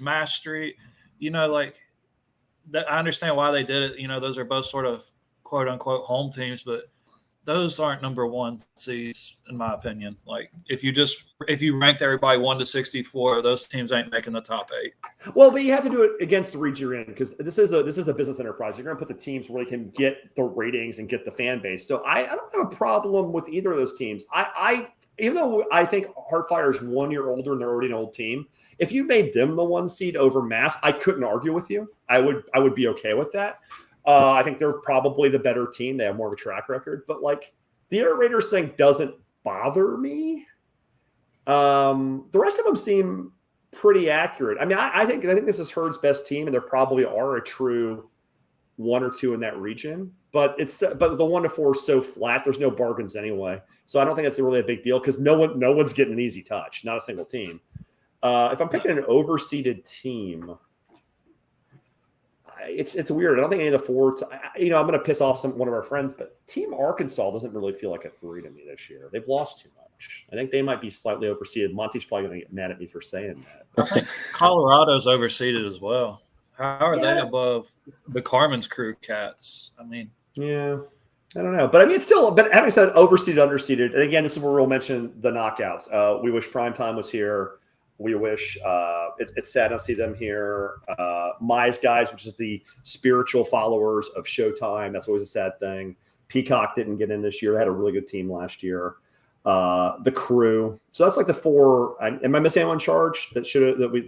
Mass Street, I understand why they did it. Those are both sort of quote unquote home teams, but those aren't number 1 seeds in my opinion. Like if you ranked everybody 1 to 64, those teams ain't making the top 8. Well, but you have to do it against the region you're in because this is a business enterprise. You're going to put the teams where they can get the ratings and get the fan base. So I don't have a problem with either of those teams. I even though I think Heartfire is 1 year older and they're already an old team, if you made them the 1 seed over Mass, I couldn't argue with you. I would be okay with that. I think they're probably the better team. They have more of a track record, but like the Air Raiders thing doesn't bother me. The rest of them seem pretty accurate. I mean, I think this is Herd's best team, and there probably are a true one or two in that region. But the 1 to 4 is so flat. There's no bargains anyway, so I don't think it's really a big deal because no one's getting an easy touch. Not a single team. If I'm picking an overseeded team, it's weird. I don't think any of the 4. I'm going to piss off one of our friends, but Team Arkansas doesn't really feel like a 3 to me this year. They've lost too much. I think they might be slightly overseeded. Monty's probably going to get mad at me for saying that. I think Colorado's overseeded as well. How are they above the Carmen's Crew Cats? I mean, yeah, I don't know, but I mean, it's still. But having said overseeded, underseeded, and again, this is where we'll mention the knockouts. We wish Primetime was here. We wish it's sad to see them here. Mize guys, which is the spiritual followers of Showtime. That's always a sad thing. Peacock didn't get in this year. They had a really good team last year. The Crew. So that's like the 4. Am I missing anyone charge that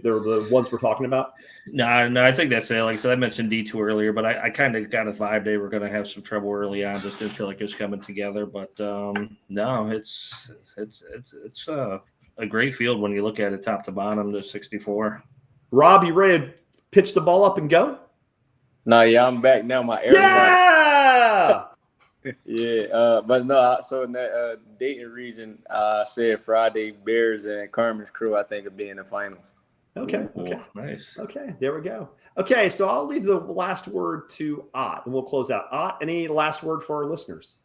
they're the ones we're talking about? No, I think that's it. Like I said, I mentioned D2 earlier, but I kind of got a vibe they were going to have some trouble early on. Just didn't feel like it was coming together. But no, it's a great field when you look at it top to bottom to 64. Rob, you ready to pitch the ball up and go? No, yeah, I'm back now. My air. Yeah. Yeah, but no. So in that Dayton region, I said Friday Bears and Carmen's Crew. I think will be in the finals. Okay. Nice. Okay, there we go. Okay, so I'll leave the last word to Ott, and we'll close out. Ott, any last word for our listeners?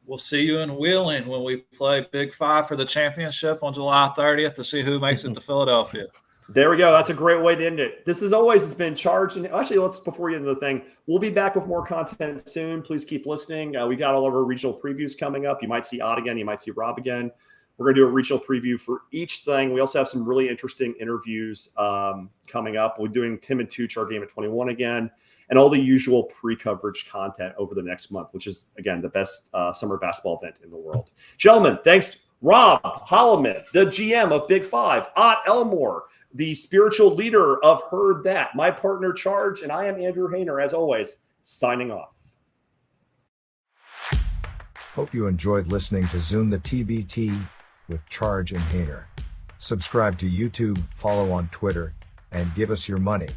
we'll see you in Wheeling when we play Big 5 for the championship on July 30th to see who makes it to Philadelphia. There we go. That's a great way to end it. This, as always, has been Charged. And actually, before you end the thing, we'll be back with more content soon. Please keep listening. We got all of our regional previews coming up. You might see Ott again. You might see Rob again. We're going to do a regional preview for each thing. We also have some really interesting interviews coming up. We're doing Tim and Tooch, our game at 21 again, and all the usual pre-coverage content over the next month, which is, again, the best summer basketball event in the world. Gentlemen, thanks. Rob Holloman, the GM of Big 5, Ott Elmore, the spiritual leader of Heard That, my partner Charge, and I am Andrew Hayner, as always, signing off. Hope you enjoyed listening to Zoom the TBT with Charge and Hayner. Subscribe to YouTube, follow on Twitter, and give us your money.